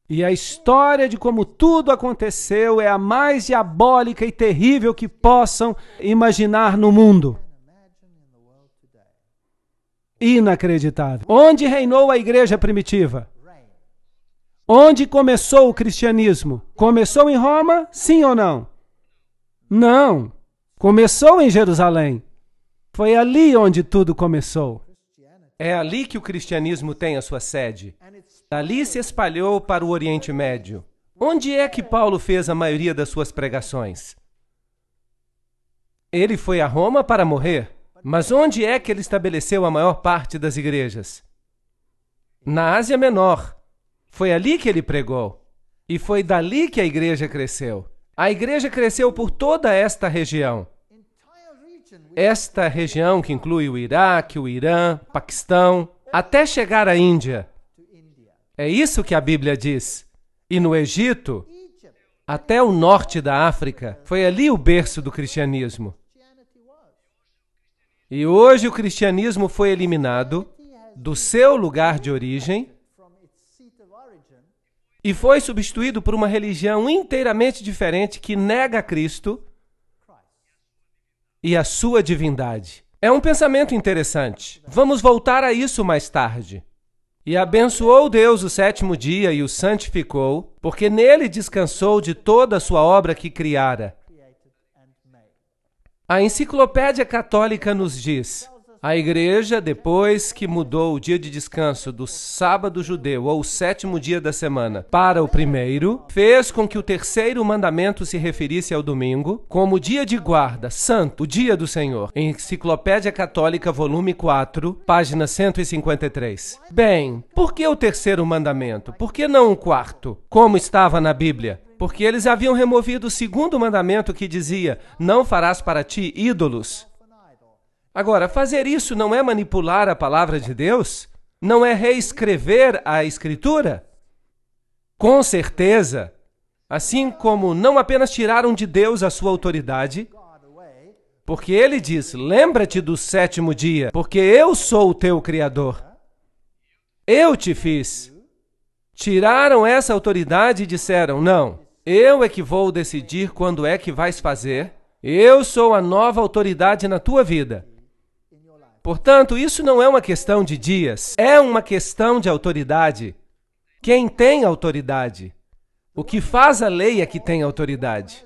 E a história de como tudo aconteceu é a mais diabólica e terrível que possam imaginar no mundo. Inacreditável. Onde reinou a igreja primitiva? Onde começou o cristianismo? Começou em Roma, sim ou não? Não. Começou em Jerusalém. Foi ali onde tudo começou. É ali que o cristianismo tem a sua sede. Dali se espalhou para o Oriente Médio. Onde é que Paulo fez a maioria das suas pregações? Ele foi a Roma para morrer. Mas onde é que ele estabeleceu a maior parte das igrejas? Na Ásia Menor. Foi ali que ele pregou. E foi dali que a igreja cresceu. A igreja cresceu por toda esta região. Esta região que inclui o Iraque, o Irã, Paquistão, até chegar à Índia. É isso que a Bíblia diz. E no Egito, até o norte da África, foi ali o berço do cristianismo. E hoje o cristianismo foi eliminado do seu lugar de origem e foi substituído por uma religião inteiramente diferente que nega Cristo e a sua divindade. É um pensamento interessante. Vamos voltar a isso mais tarde. E abençoou Deus o 7º dia e o santificou, porque nele descansou de toda a sua obra que criara. A Enciclopédia Católica nos diz: a igreja, depois que mudou o dia de descanso do sábado judeu, ou o 7º dia da semana, para o primeiro, fez com que o 3º mandamento se referisse ao domingo, como dia de guarda, santo, o dia do Senhor. Enciclopédia Católica, volume 4, página 153. Bem, por que o 3º mandamento? Por que não o 4º, como estava na Bíblia? Porque eles haviam removido o 2º mandamento que dizia: não farás para ti ídolos. Agora, fazer isso não é manipular a palavra de Deus? Não é reescrever a Escritura? Com certeza. Assim como não apenas tiraram de Deus a sua autoridade, porque ele diz: lembra-te do 7º dia, porque eu sou o teu Criador. Eu te fiz. Tiraram essa autoridade e disseram: não, eu é que vou decidir quando é que vais fazer. Eu sou a nova autoridade na tua vida. Portanto, isso não é uma questão de dias, é uma questão de autoridade. Quem tem autoridade? O que faz a lei é que tem autoridade.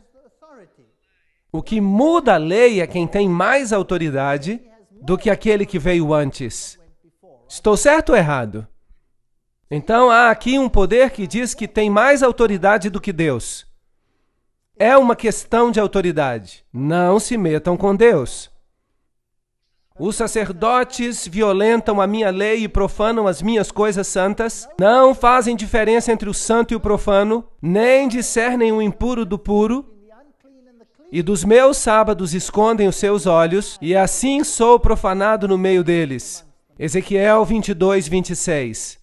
O que muda a lei é quem tem mais autoridade do que aquele que veio antes. Estou certo ou errado? Então, há aqui um poder que diz que tem mais autoridade do que Deus. É uma questão de autoridade. Não se metam com Deus. Os sacerdotes violentam a minha lei e profanam as minhas coisas santas. Não fazem diferença entre o santo e o profano, nem discernem o impuro do puro. E dos meus sábados escondem os seus olhos, e assim sou profanado no meio deles. Ezequiel 22, 26.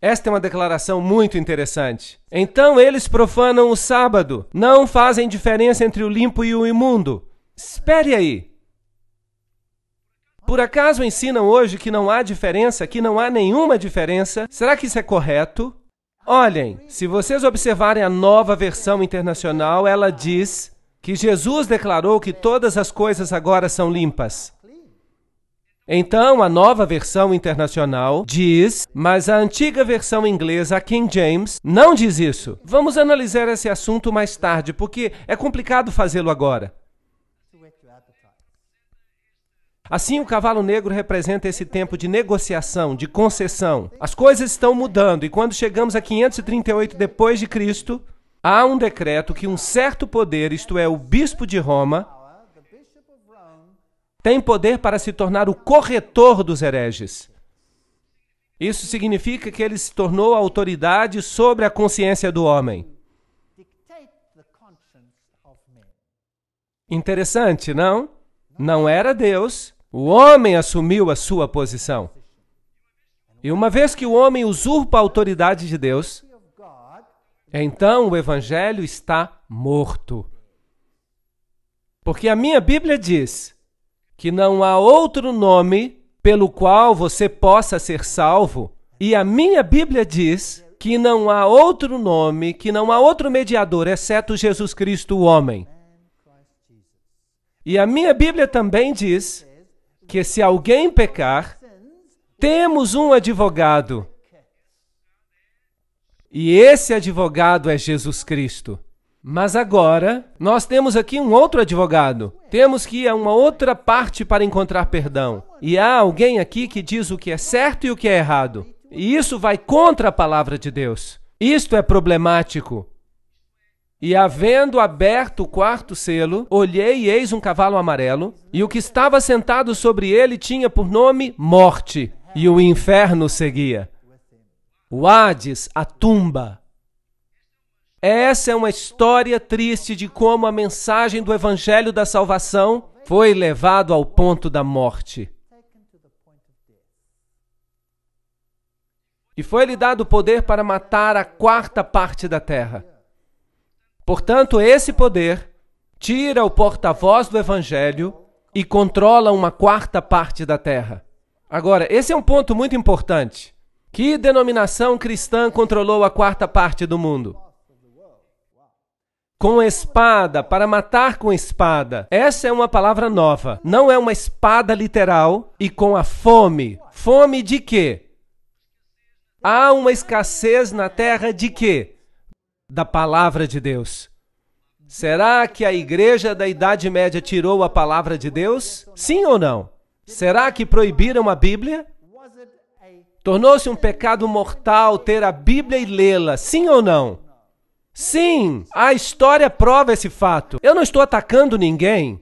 Esta é uma declaração muito interessante. Então eles profanam o sábado, não fazem diferença entre o limpo e o imundo. Espere aí. Por acaso ensinam hoje que não há diferença, que não há nenhuma diferença? Será que isso é correto? Olhem, se vocês observarem a Nova Versão Internacional, ela diz que Jesus declarou que todas as coisas agora são limpas. Então, a Nova Versão Internacional diz, mas a antiga versão inglesa, a King James, não diz isso. Vamos analisar esse assunto mais tarde, porque é complicado fazê-lo agora. Assim, o cavalo negro representa esse tempo de negociação, de concessão. As coisas estão mudando e quando chegamos a 538 depois de Cristo, há um decreto que um certo poder, isto é, o bispo de Roma, tem poder para se tornar o corretor dos hereges. Isso significa que ele se tornou a autoridade sobre a consciência do homem. Interessante, não? Não era Deus. O homem assumiu a sua posição. E uma vez que o homem usurpa a autoridade de Deus, então o evangelho está morto. Porque a minha Bíblia diz que não há outro nome pelo qual você possa ser salvo, e a minha Bíblia diz que não há outro nome, que não há outro mediador, exceto Jesus Cristo, o homem. E a minha Bíblia também diz que se alguém pecar, temos um advogado. E esse advogado é Jesus Cristo. Mas agora, nós temos aqui um outro advogado. Temos que ir a uma outra parte para encontrar perdão. E há alguém aqui que diz o que é certo e o que é errado. E isso vai contra a palavra de Deus. Isto é problemático. E havendo aberto o quarto selo, olhei e eis um cavalo amarelo, e o que estava sentado sobre ele tinha por nome Morte, e o inferno seguia. O Hades, a tumba. Essa é uma história triste de como a mensagem do Evangelho da Salvação foi levado ao ponto da morte. E foi-lhe dado o poder para matar a quarta parte da terra. Portanto, esse poder tira o porta-voz do Evangelho e controla uma quarta parte da terra. Agora, esse é um ponto muito importante. Que denominação cristã controlou a quarta parte do mundo? Com espada, para matar com espada. Essa é uma palavra nova. Não é uma espada literal. E com a fome. Fome de quê? Há uma escassez na terra de quê? Da palavra de Deus. Será que a igreja da Idade Média tirou a palavra de Deus? Sim ou não? Será que proibiram a Bíblia? Tornou-se um pecado mortal ter a Bíblia e lê-la? Sim ou não? Sim, a história prova esse fato. Eu não estou atacando ninguém.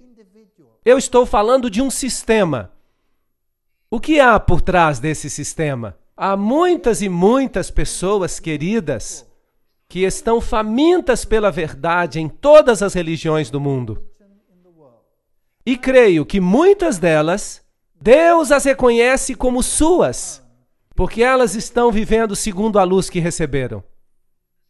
Eu estou falando de um sistema. O que há por trás desse sistema? Há muitas e muitas pessoas queridas que estão famintas pela verdade em todas as religiões do mundo. E creio que muitas delas, Deus as reconhece como suas, porque elas estão vivendo segundo a luz que receberam.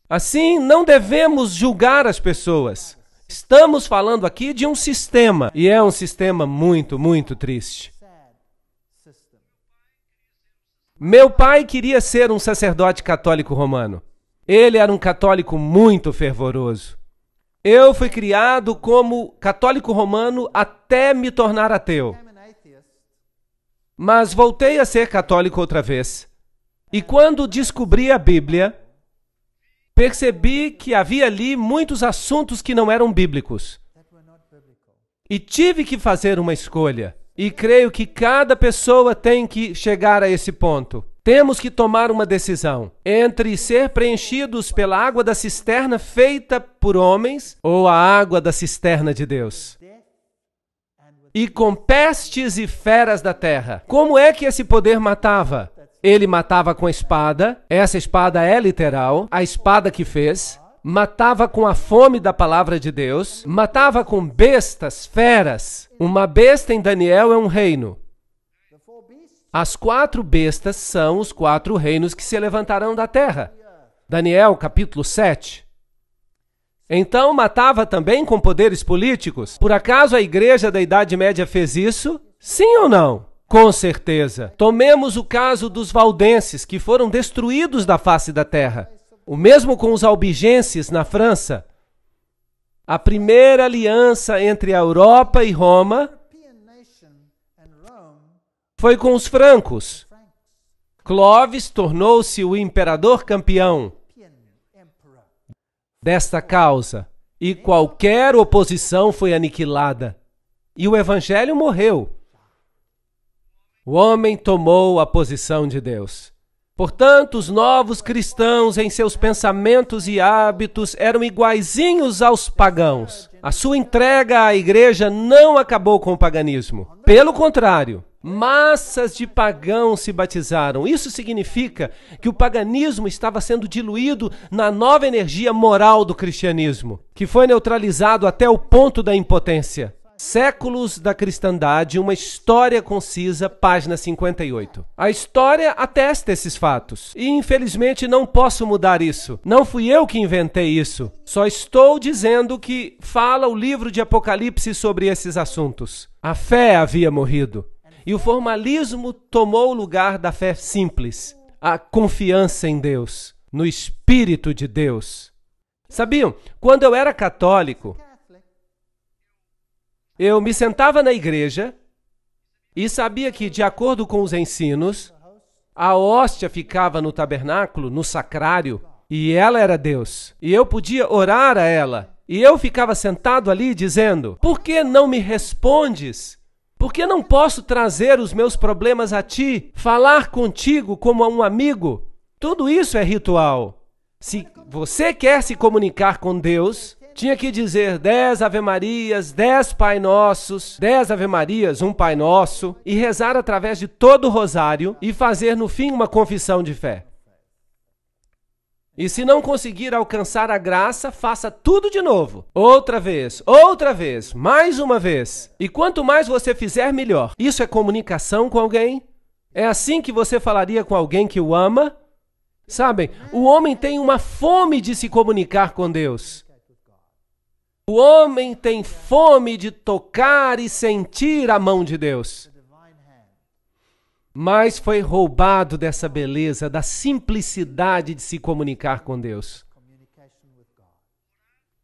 Assim, não devemos julgar as pessoas. Estamos falando aqui de um sistema, e é um sistema muito, muito triste. Meu pai queria ser um sacerdote católico romano. Ele era um católico muito fervoroso. Eu fui criado como católico romano até me tornar ateu. Mas voltei a ser católico outra vez. E quando descobri a Bíblia, percebi que havia ali muitos assuntos que não eram bíblicos. E tive que fazer uma escolha. E creio que cada pessoa tem que chegar a esse ponto. Temos que tomar uma decisão entre ser preenchidos pela água da cisterna feita por homens ou a água da cisterna de Deus. E com pestes e feras da terra. Como é que esse poder matava? Ele matava com espada, essa espada é literal, a espada que fez. Matava com a fome da palavra de Deus, matava com bestas, feras. Uma besta em Daniel é um reino. As 4 bestas são os 4 reinos que se levantarão da terra. Daniel, capítulo 7. Então matava também com poderes políticos? Por acaso a igreja da Idade Média fez isso? Sim ou não? Com certeza. Tomemos o caso dos valdenses, que foram destruídos da face da terra. O mesmo com os albigenses na França. A primeira aliança entre a Europa e Roma foi com os francos. Clovis tornou-se o imperador campeão desta causa, e qualquer oposição foi aniquilada. E o evangelho morreu. O homem tomou a posição de Deus. Portanto, os novos cristãos, em seus pensamentos e hábitos, eram iguaizinhos aos pagãos. A sua entrega à igreja não acabou com o paganismo. Pelo contrário, massas de pagãos se batizaram. Isso significa que o paganismo estava sendo diluído na nova energia moral do cristianismo, que foi neutralizado até o ponto da impotência. Séculos da cristandade, uma história concisa, página 58. A história atesta esses fatos. E, infelizmente, não posso mudar isso. Não fui eu que inventei isso. Só estou dizendo que fala o livro de Apocalipse sobre esses assuntos. A fé havia morrido. E o formalismo tomou o lugar da fé simples. A confiança em Deus, no Espírito de Deus. Sabiam? Quando eu era católico, eu me sentava na igreja e sabia que, de acordo com os ensinos, a hóstia ficava no tabernáculo, no sacrário, e ela era Deus. E eu podia orar a ela. E eu ficava sentado ali dizendo: por que não me respondes? Por que não posso trazer os meus problemas a ti, falar contigo como a um amigo? Tudo isso é ritual. Se você quer se comunicar com Deus, tinha que dizer 10 Ave-Marias, 10 Pai Nossos, 10 Ave-Marias, um Pai Nosso, e rezar através de todo o rosário e fazer no fim uma confissão de fé. E se não conseguir alcançar a graça, faça tudo de novo. Outra vez, mais uma vez. E quanto mais você fizer, melhor. Isso é comunicação com alguém? É assim que você falaria com alguém que o ama? Sabem, o homem tem uma fome de se comunicar com Deus. O homem tem fome de tocar e sentir a mão de Deus. Mas foi roubado dessa beleza, da simplicidade de se comunicar com Deus.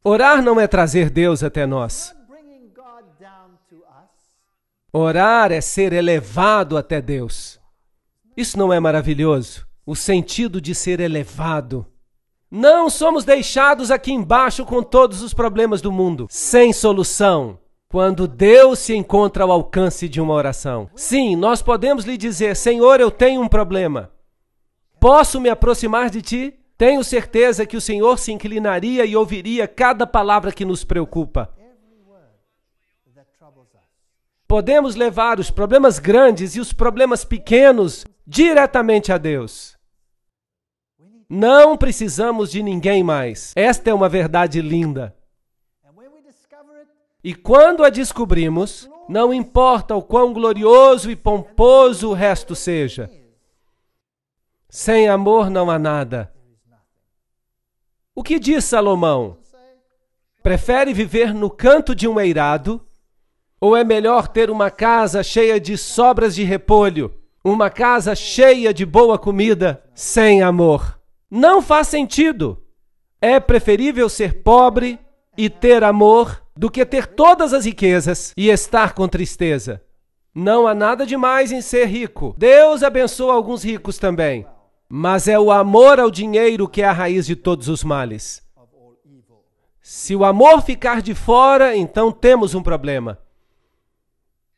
Orar não é trazer Deus até nós. Orar é ser elevado até Deus. Isso não é maravilhoso? O sentido de ser elevado. Não somos deixados aqui embaixo com todos os problemas do mundo, sem solução. Quando Deus se encontra ao alcance de uma oração. Sim, nós podemos lhe dizer: Senhor, eu tenho um problema. Posso me aproximar de ti? Tenho certeza que o Senhor se inclinaria e ouviria cada palavra que nos preocupa. Podemos levar os problemas grandes e os problemas pequenos diretamente a Deus. Não precisamos de ninguém mais. Esta é uma verdade linda. E quando a descobrimos, não importa o quão glorioso e pomposo o resto seja. Sem amor não há nada. O que diz Salomão? Prefere viver no canto de um eirado? Ou é melhor ter uma casa cheia de sobras de repolho, uma casa cheia de boa comida, sem amor? Não faz sentido. É preferível ser pobre e ter amor do que ter todas as riquezas e estar com tristeza. Não há nada demais em ser rico. Deus abençoa alguns ricos também. Mas é o amor ao dinheiro que é a raiz de todos os males. Se o amor ficar de fora, então temos um problema.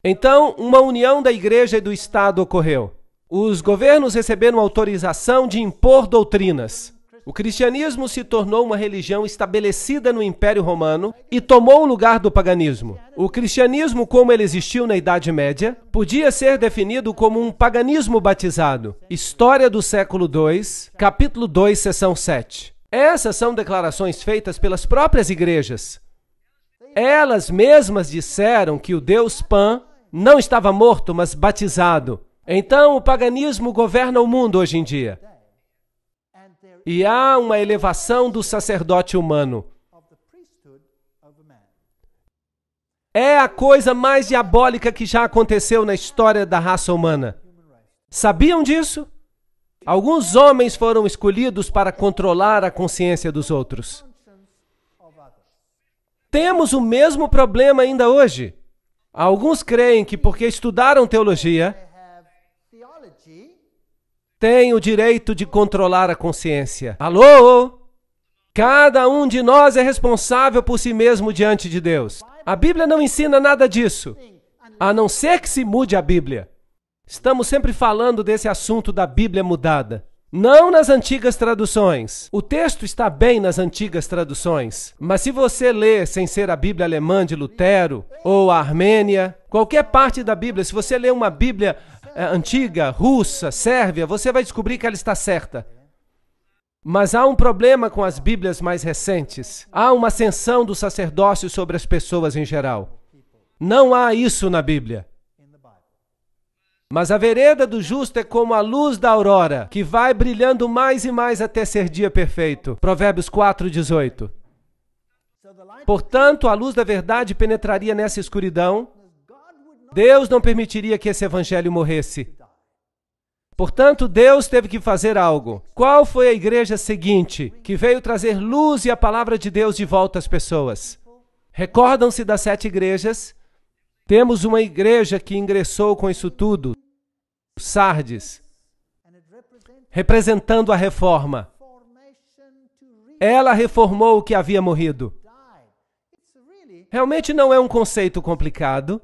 Então, uma união da igreja e do Estado ocorreu. Os governos receberam autorização de impor doutrinas. O cristianismo se tornou uma religião estabelecida no Império Romano e tomou o lugar do paganismo. O cristianismo, como ele existiu na Idade Média, podia ser definido como um paganismo batizado. História do século II, capítulo 2, seção 7. Essas são declarações feitas pelas próprias igrejas. Elas mesmas disseram que o Deus Pan não estava morto, mas batizado. Então, o paganismo governa o mundo hoje em dia. E há uma elevação do sacerdote humano. É a coisa mais diabólica que já aconteceu na história da raça humana. Sabiam disso? Alguns homens foram escolhidos para controlar a consciência dos outros. Temos o mesmo problema ainda hoje. Alguns creem que porque estudaram teologia, têm o direito de controlar a consciência. Alô? Cada um de nós é responsável por si mesmo diante de Deus. A Bíblia não ensina nada disso, a não ser que se mude a Bíblia. Estamos sempre falando desse assunto da Bíblia mudada. Não nas antigas traduções. O texto está bem nas antigas traduções. Mas se você lê sem ser a Bíblia alemã de Lutero, ou a Armênia, qualquer parte da Bíblia, se você lê uma Bíblia antiga, russa, sérvia, você vai descobrir que ela está certa. Mas há um problema com as Bíblias mais recentes. Há uma ascensão do sacerdócio sobre as pessoas em geral. Não há isso na Bíblia. Mas a vereda do justo é como a luz da aurora, que vai brilhando mais e mais até ser dia perfeito. Provérbios 4:18. Portanto, a luz da verdade penetraria nessa escuridão. Deus não permitiria que esse evangelho morresse. Portanto, Deus teve que fazer algo. Qual foi a igreja seguinte que veio trazer luz e a palavra de Deus de volta às pessoas? Recordam-se das 7 igrejas? Temos uma igreja que ingressou com isso tudo, Sardes, representando a reforma. Ela reformou o que havia morrido. Realmente não é um conceito complicado.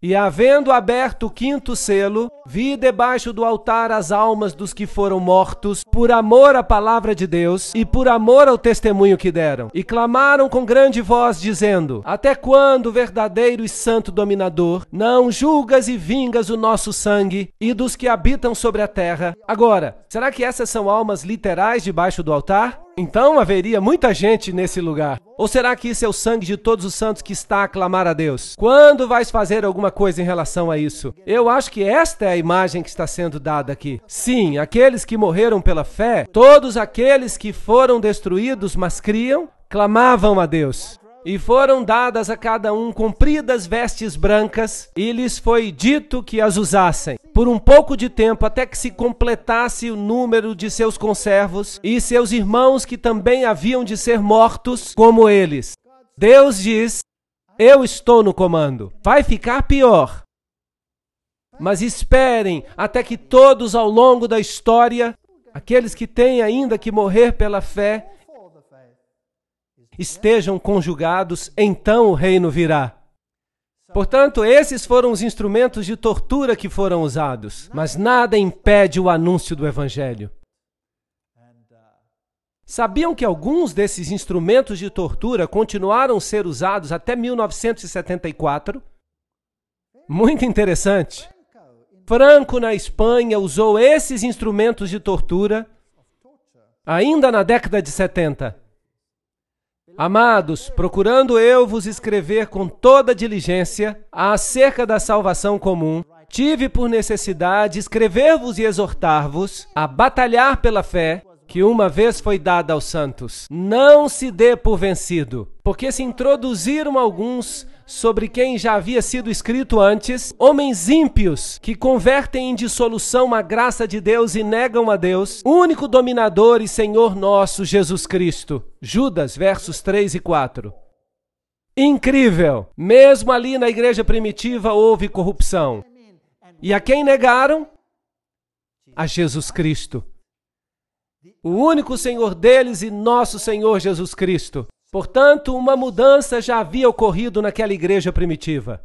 E havendo aberto o 5º selo, vi debaixo do altar as almas dos que foram mortos, por amor à palavra de Deus e por amor ao testemunho que deram. E clamaram com grande voz, dizendo: Até quando, verdadeiro e santo dominador, não julgas e vingas o nosso sangue e dos que habitam sobre a terra? Agora, será que essas são almas literais debaixo do altar? Então haveria muita gente nesse lugar. Ou será que isso é o sangue de todos os santos que está a clamar a Deus? Quando vais fazer alguma coisa em relação a isso? Eu acho que esta é a imagem que está sendo dada aqui. Sim, aqueles que morreram pela fé, todos aqueles que foram destruídos, mas criam, clamavam a Deus. E foram dadas a cada um compridas vestes brancas, e lhes foi dito que as usassem por um pouco de tempo, até que se completasse o número de seus conservos e seus irmãos que também haviam de ser mortos como eles. Deus diz: eu estou no comando. Vai ficar pior. Mas esperem até que todos ao longo da história, aqueles que têm ainda que morrer pela fé, estejam conjugados, então o reino virá. Portanto, esses foram os instrumentos de tortura que foram usados, mas nada impede o anúncio do evangelho. Sabiam que alguns desses instrumentos de tortura continuaram a ser usados até 1974? Muito interessante. Franco, na Espanha, usou esses instrumentos de tortura ainda na década de 70. Amados, procurando eu vos escrever com toda diligência acerca da salvação comum, tive por necessidade escrever-vos e exortar-vos a batalhar pela fé que uma vez foi dada aos santos. Não se dê por vencido, porque se introduziram alguns sobre quem já havia sido escrito antes, homens ímpios que convertem em dissolução a graça de Deus e negam a Deus, único dominador e Senhor nosso, Jesus Cristo. Judas, versos 3 e 4. Incrível! Mesmo ali na igreja primitiva houve corrupção. E a quem negaram? A Jesus Cristo. O único Senhor deles e nosso Senhor Jesus Cristo. Portanto, uma mudança já havia ocorrido naquela igreja primitiva.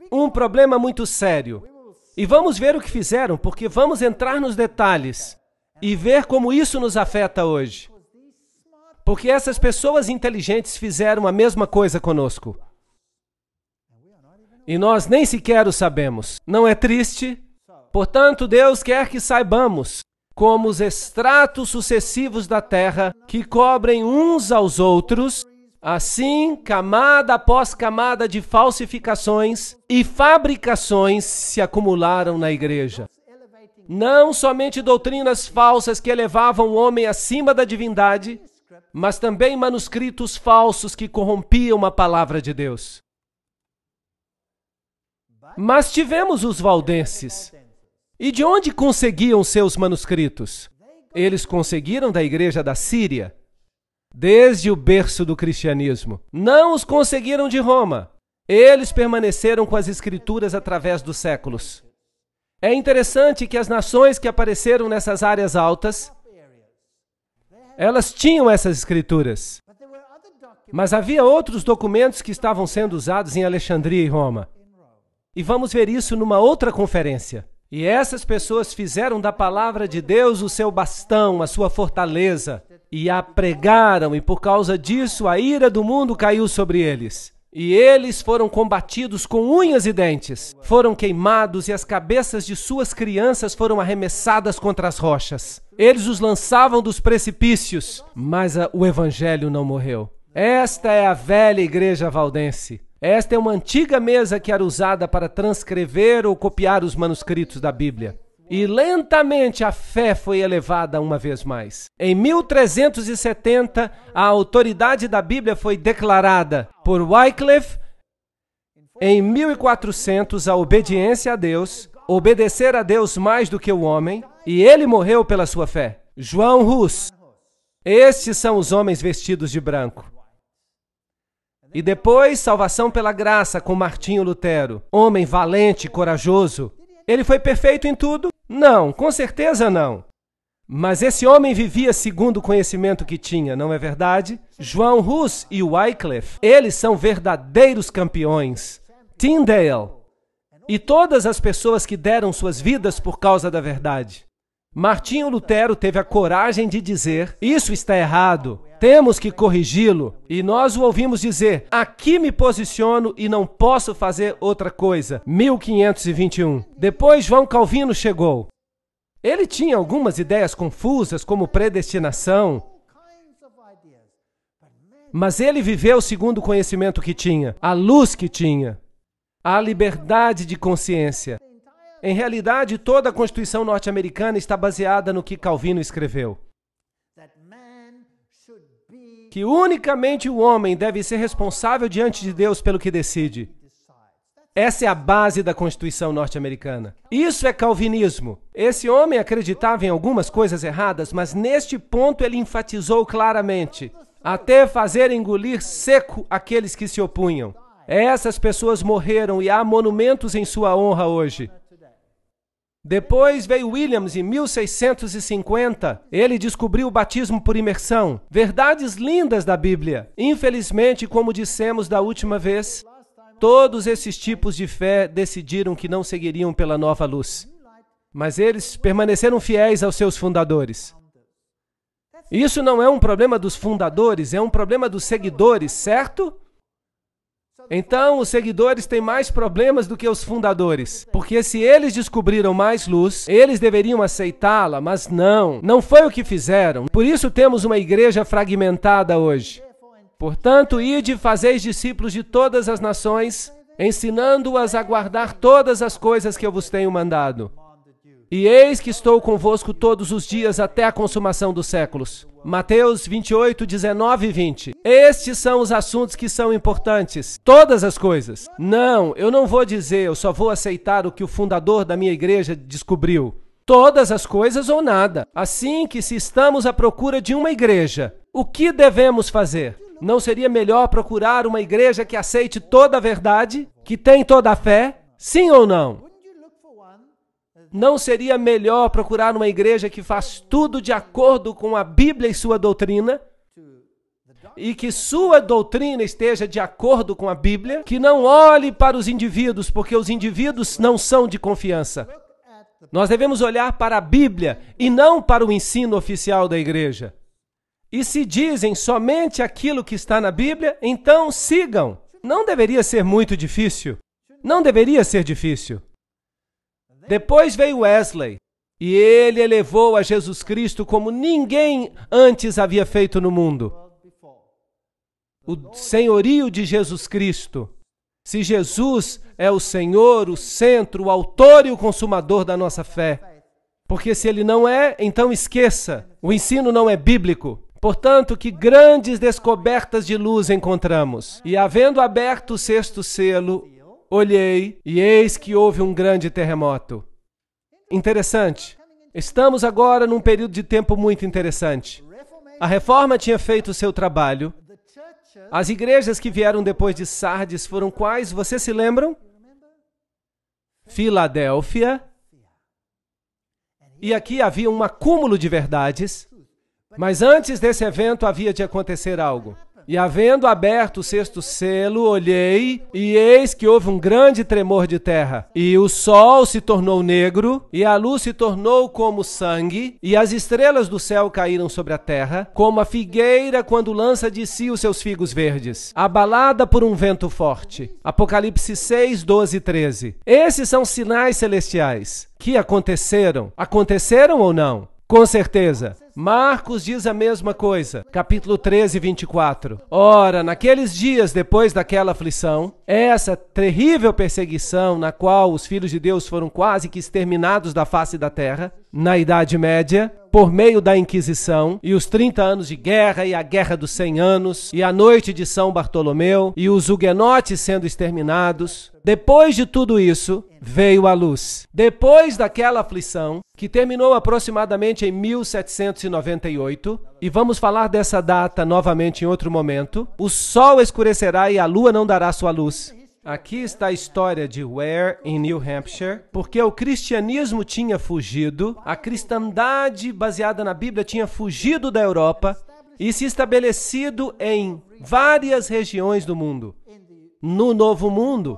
Um problema muito sério. E vamos ver o que fizeram, porque vamos entrar nos detalhes e ver como isso nos afeta hoje. Porque essas pessoas inteligentes fizeram a mesma coisa conosco. E nós nem sequer o sabemos. Não é triste? Portanto, Deus quer que saibamos como os estratos sucessivos da terra que cobrem uns aos outros, Assim, camada após camada de falsificações e fabricações se acumularam na igreja. Não somente doutrinas falsas que elevavam o homem acima da divindade, mas também manuscritos falsos que corrompiam a palavra de Deus. Mas tivemos os valdenses. E de onde conseguiam seus manuscritos? Eles conseguiram da igreja da Síria, desde o berço do cristianismo. Não os conseguiram de Roma. Eles permaneceram com as escrituras através dos séculos. É interessante que as nações que apareceram nessas áreas altas, elas tinham essas escrituras. Mas havia outros documentos que estavam sendo usados em Alexandria e Roma. E vamos ver isso numa outra conferência. E essas pessoas fizeram da palavra de Deus o seu bastão, a sua fortaleza, e a pregaram, e por causa disso a ira do mundo caiu sobre eles. E eles foram combatidos com unhas e dentes, foram queimados e as cabeças de suas crianças foram arremessadas contra as rochas. Eles os lançavam dos precipícios, mas o evangelho não morreu. Esta é a velha igreja valdense. Esta é uma antiga mesa que era usada para transcrever ou copiar os manuscritos da Bíblia. E lentamente a fé foi elevada uma vez mais. Em 1370, a autoridade da Bíblia foi declarada por Wycliffe. Em 1400, a obediência a Deus, obedecer a Deus mais do que o homem, e ele morreu pela sua fé. João Hus. Estes são os homens vestidos de branco. E depois, salvação pela graça com Martinho Lutero, homem valente e corajoso. Ele foi perfeito em tudo? Não, com certeza não. Mas esse homem vivia segundo o conhecimento que tinha, não é verdade? João Hus e Wycliffe, eles são verdadeiros campeões. Tyndale e todas as pessoas que deram suas vidas por causa da verdade. Martinho Lutero teve a coragem de dizer, isso está errado, temos que corrigi-lo. E nós o ouvimos dizer, aqui me posiciono e não posso fazer outra coisa. 1521. Depois João Calvino chegou. Ele tinha algumas ideias confusas, como predestinação, mas ele viveu segundo o conhecimento que tinha, a luz que tinha, a liberdade de consciência. Em realidade, toda a Constituição norte-americana está baseada no que Calvino escreveu. Que unicamente o homem deve ser responsável diante de Deus pelo que decide. Essa é a base da Constituição norte-americana. Isso é calvinismo. Esse homem acreditava em algumas coisas erradas, mas neste ponto ele enfatizou claramente, até fazer engolir seco aqueles que se opunham. Essas pessoas morreram e há monumentos em sua honra hoje. Depois veio Williams em 1650. Ele descobriu o batismo por imersão. Verdades lindas da Bíblia. Infelizmente, como dissemos da última vez, todos esses tipos de fé decidiram que não seguiriam pela nova luz. Mas eles permaneceram fiéis aos seus fundadores. Isso não é um problema dos fundadores, é um problema dos seguidores, certo? Então, os seguidores têm mais problemas do que os fundadores, porque se eles descobriram mais luz, eles deveriam aceitá-la, mas não foi o que fizeram. Por isso temos uma igreja fragmentada hoje. Portanto, ide e fazeis discípulos de todas as nações, ensinando-as a guardar todas as coisas que eu vos tenho mandado. E eis que estou convosco todos os dias até a consumação dos séculos. Mateus 28, 19 e 20. Estes são os assuntos que são importantes. Todas as coisas. Não, eu não vou dizer, eu só vou aceitar o que o fundador da minha igreja descobriu. Todas as coisas ou nada. Assim que se estamos à procura de uma igreja, o que devemos fazer? Não seria melhor procurar uma igreja que aceite toda a verdade, que tem toda a fé? Sim ou não? Não seria melhor procurar uma igreja que faz tudo de acordo com a Bíblia e sua doutrina? E que sua doutrina esteja de acordo com a Bíblia? Que não olhe para os indivíduos, porque os indivíduos não são de confiança. Nós devemos olhar para a Bíblia e não para o ensino oficial da igreja. E se dizem somente aquilo que está na Bíblia, então sigam. Não deveria ser muito difícil. Não deveria ser difícil. Depois veio Wesley, e ele elevou a Jesus Cristo como ninguém antes havia feito no mundo. o senhorio de Jesus Cristo. Se Jesus é o Senhor, o centro, o autor e o consumador da nossa fé. Porque se ele não é, então esqueça. O ensino não é bíblico. Portanto, que grandes descobertas de luz encontramos. E havendo aberto o sexto selo, olhei e eis que houve um grande terremoto. Interessante. Estamos agora num período de tempo muito interessante. A Reforma tinha feito o seu trabalho. As igrejas que vieram depois de Sardes foram quais? Vocês se lembram? Filadélfia. E aqui havia um acúmulo de verdades. Mas antes desse evento havia de acontecer algo. E havendo aberto o sexto selo, olhei, e eis que houve um grande tremor de terra. E o sol se tornou negro, e a luz se tornou como sangue, e as estrelas do céu caíram sobre a terra, como a figueira quando lança de si os seus figos verdes, abalada por um vento forte. Apocalipse 6, 12 e 13. Esses são sinais celestiais que aconteceram. Aconteceram ou não? Com certeza. Marcos diz a mesma coisa, capítulo 13, 24. Ora, naqueles dias depois daquela aflição, essa terrível perseguição na qual os filhos de Deus foram quase que exterminados da face da terra, na Idade Média, por meio da Inquisição, e os 30 anos de guerra, e a Guerra dos 100 anos, e a Noite de São Bartolomeu, e os huguenotes sendo exterminados. Depois de tudo isso, veio a luz. Depois daquela aflição, que terminou aproximadamente em 1798, e vamos falar dessa data novamente em outro momento, o sol escurecerá e a lua não dará sua luz. Aqui está a história de Ware, em New Hampshire, porque o cristianismo tinha fugido, a cristandade baseada na Bíblia tinha fugido da Europa e se estabelecido em várias regiões do mundo. No Novo Mundo,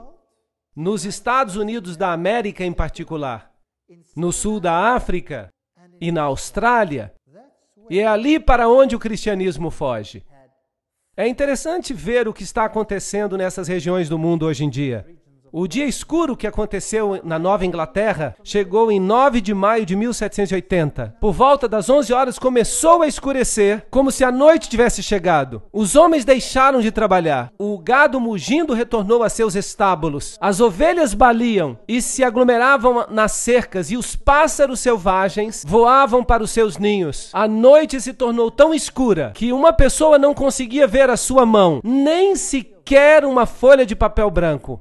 nos Estados Unidos da América em particular, no sul da África e na Austrália, e é ali para onde o cristianismo foge. É interessante ver o que está acontecendo nessas regiões do mundo hoje em dia. O dia escuro que aconteceu na Nova Inglaterra chegou em 9 de maio de 1780. Por volta das 11 horas começou a escurecer, como se a noite tivesse chegado. Os homens deixaram de trabalhar. O gado mugindo retornou a seus estábulos. As ovelhas baliam e se aglomeravam nas cercas, e os pássaros selvagens voavam para os seus ninhos. A noite se tornou tão escura que uma pessoa não conseguia ver a sua mão, nem sequer uma folha de papel branco.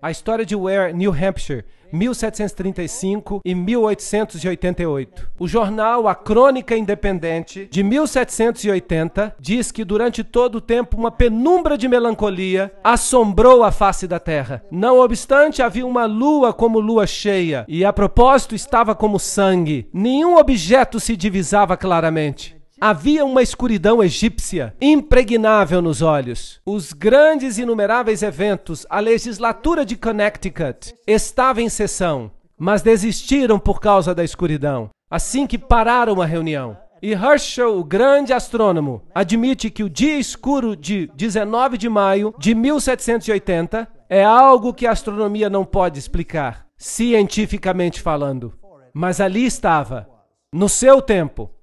A história de Ware, New Hampshire, 1735 e 1888. O jornal A Crônica Independente, de 1780, diz que durante todo o tempo uma penumbra de melancolia assombrou a face da terra. Não obstante, havia uma lua como lua cheia, e a propósito estava como sangue. Nenhum objeto se divisava claramente. Havia uma escuridão egípcia, impregnável nos olhos. Os grandes e inumeráveis eventos, a legislatura de Connecticut estava em sessão, mas desistiram por causa da escuridão, assim que pararam a reunião. E Herschel, o grande astrônomo, admite que o dia escuro de 19 de maio de 1780 é algo que a astronomia não pode explicar, cientificamente falando. Mas ali estava, no seu tempo.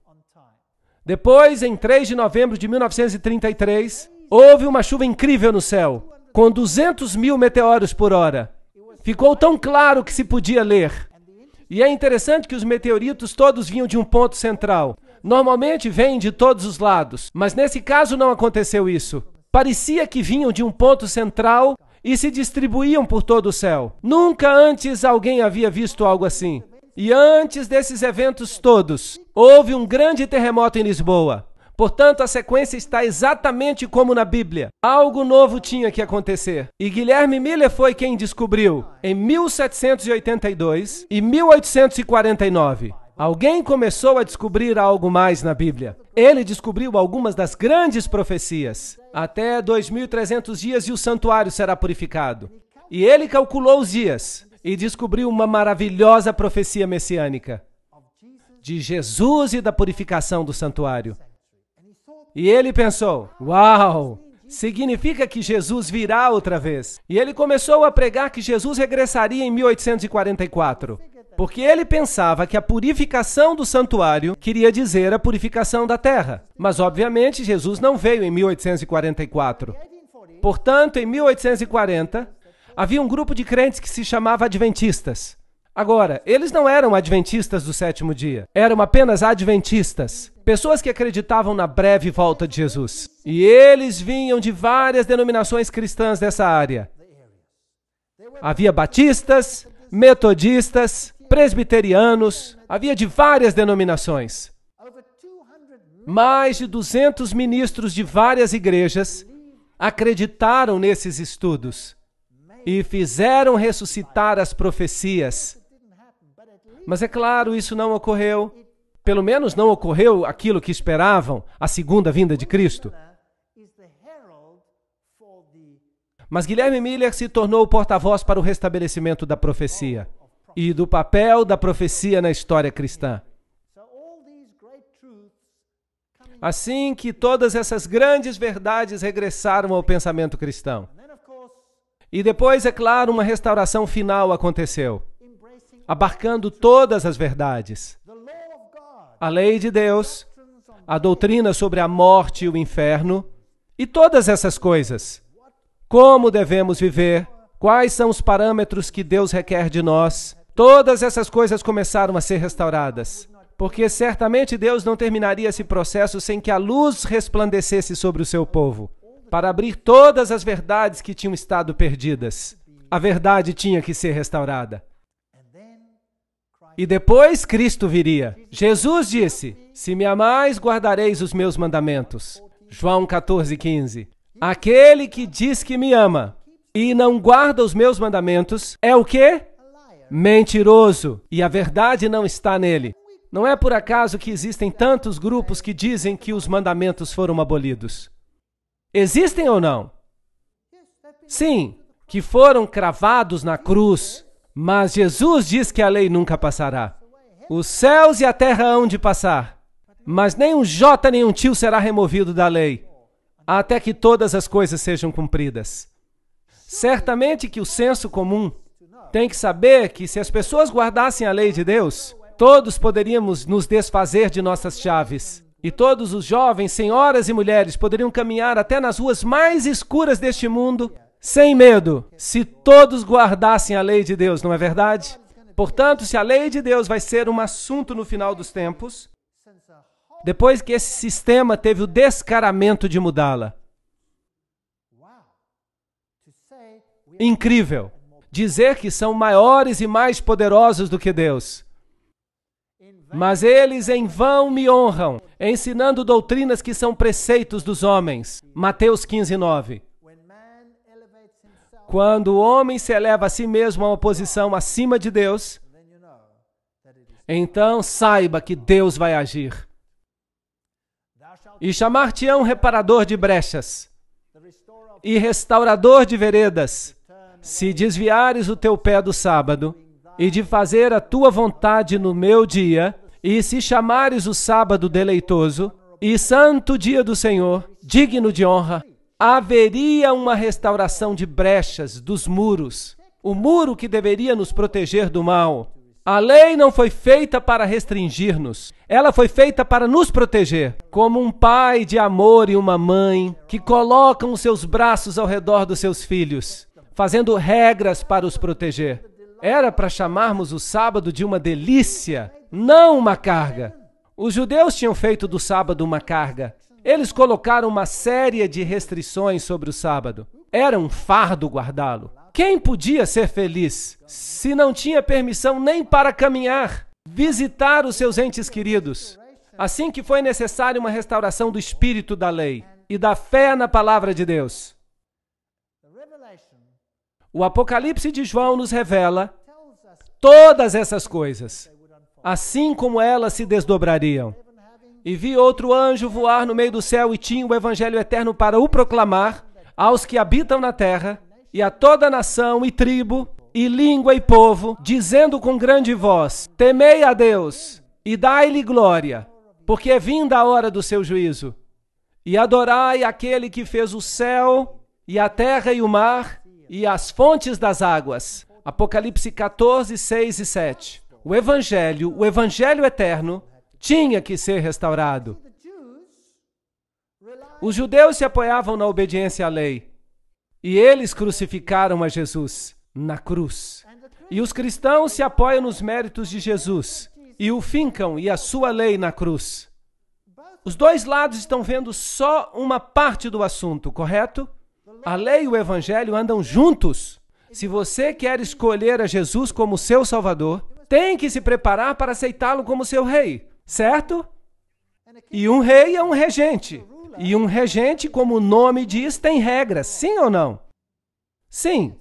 Depois, em 3 de novembro de 1933, houve uma chuva incrível no céu, com 200 mil meteoros por hora. Ficou tão claro que se podia ler. E é interessante que os meteoritos todos vinham de um ponto central. Normalmente vêm de todos os lados, mas nesse caso não aconteceu isso. Parecia que vinham de um ponto central e se distribuíam por todo o céu. Nunca antes alguém havia visto algo assim. E antes desses eventos todos, houve um grande terremoto em Lisboa. Portanto, a sequência está exatamente como na Bíblia. Algo novo tinha que acontecer. E Guilherme Miller foi quem descobriu, em 1782 e 1849. Alguém começou a descobrir algo mais na Bíblia. Ele descobriu algumas das grandes profecias. Até 2.300 dias e o santuário será purificado. E ele calculou os dias e descobriu uma maravilhosa profecia messiânica de Jesus e da purificação do santuário. E ele pensou, uau, significa que Jesus virá outra vez. E ele começou a pregar que Jesus regressaria em 1844. Porque ele pensava que a purificação do santuário queria dizer a purificação da terra. Mas, obviamente, Jesus não veio em 1844. Portanto, em 1840, havia um grupo de crentes que se chamava adventistas. Agora, eles não eram adventistas do sétimo dia. Eram apenas adventistas. Pessoas que acreditavam na breve volta de Jesus. E eles vinham de várias denominações cristãs dessa área. Havia batistas, metodistas, presbiterianos, havia de várias denominações. Mais de 200 ministros de várias igrejas acreditaram nesses estudos e fizeram ressuscitar as profecias. Mas é claro, isso não ocorreu. Pelo menos não ocorreu aquilo que esperavam, a segunda vinda de Cristo. Mas Guilherme Miller se tornou o porta-voz para o restabelecimento da profecia e do papel da profecia na história cristã. Assim que todas essas grandes verdades regressaram ao pensamento cristão. E depois, é claro, uma restauração final aconteceu, abarcando todas as verdades. A lei de Deus, a doutrina sobre a morte e o inferno, e todas essas coisas. Como devemos viver, quais são os parâmetros que Deus requer de nós. Todas essas coisas começaram a ser restauradas, porque certamente Deus não terminaria esse processo sem que a luz resplandecesse sobre o seu povo, para abrir todas as verdades que tinham estado perdidas. A verdade tinha que ser restaurada. E depois Cristo viria. Jesus disse: se me amais, guardareis os meus mandamentos. João 14:15. Aquele que diz que me ama e não guarda os meus mandamentos é o quê? Mentiroso, e a verdade não está nele. Não é por acaso que existem tantos grupos que dizem que os mandamentos foram abolidos. Existem ou não? Sim, que foram cravados na cruz, mas Jesus diz que a lei nunca passará. Os céus e a terra hão de passar, mas nem um jota nem um tio será removido da lei, até que todas as coisas sejam cumpridas. Certamente que o senso comum tem que saber que se as pessoas guardassem a lei de Deus, todos poderíamos nos desfazer de nossas chaves. E todos os jovens, senhoras e mulheres, poderiam caminhar até nas ruas mais escuras deste mundo, sem medo, se todos guardassem a lei de Deus, não é verdade? Portanto, se a lei de Deus vai ser um assunto no final dos tempos, depois que esse sistema teve o descaramento de mudá-la. Incrível! Dizer que são maiores e mais poderosos do que Deus. Mas eles em vão me honram, ensinando doutrinas que são preceitos dos homens. Mateus 15:9. Quando o homem se eleva a si mesmo a uma posição acima de Deus, então saiba que Deus vai agir. E chamar-te-ão reparador de brechas e restaurador de veredas, se desviares o teu pé do sábado, e de fazer a tua vontade no meu dia, e se chamares o sábado deleitoso, e santo dia do Senhor, digno de honra, haveria uma restauração de brechas dos muros, o muro que deveria nos proteger do mal. A lei não foi feita para restringir-nos, ela foi feita para nos proteger, como um pai de amor e uma mãe que colocam os seus braços ao redor dos seus filhos, fazendo regras para os proteger. Era para chamarmos o sábado de uma delícia, não uma carga. Os judeus tinham feito do sábado uma carga. Eles colocaram uma série de restrições sobre o sábado. Era um fardo guardá-lo. Quem podia ser feliz se não tinha permissão nem para caminhar, visitar os seus entes queridos? Assim que foi necessária uma restauração do espírito da lei e da fé na palavra de Deus. O Apocalipse de João nos revela todas essas coisas, assim como elas se desdobrariam. E vi outro anjo voar no meio do céu e tinha o evangelho eterno para o proclamar aos que habitam na terra e a toda nação e tribo e língua e povo, dizendo com grande voz: temei a Deus e dai-lhe glória, porque é vinda a hora do seu juízo. E adorai aquele que fez o céu e a terra e o mar e as fontes das águas. Apocalipse 14, 6 e 7. o Evangelho eterno, tinha que ser restaurado. Os judeus se apoiavam na obediência à lei. E eles crucificaram a Jesus na cruz. E os cristãos se apoiam nos méritos de Jesus e o fincam e a sua lei na cruz. Os dois lados estão vendo só uma parte do assunto, correto? A lei e o Evangelho andam juntos. Se você quer escolher a Jesus como seu Salvador, tem que se preparar para aceitá-lo como seu rei, certo? E um rei é um regente. E um regente, como o nome diz, tem regras, sim ou não? Sim.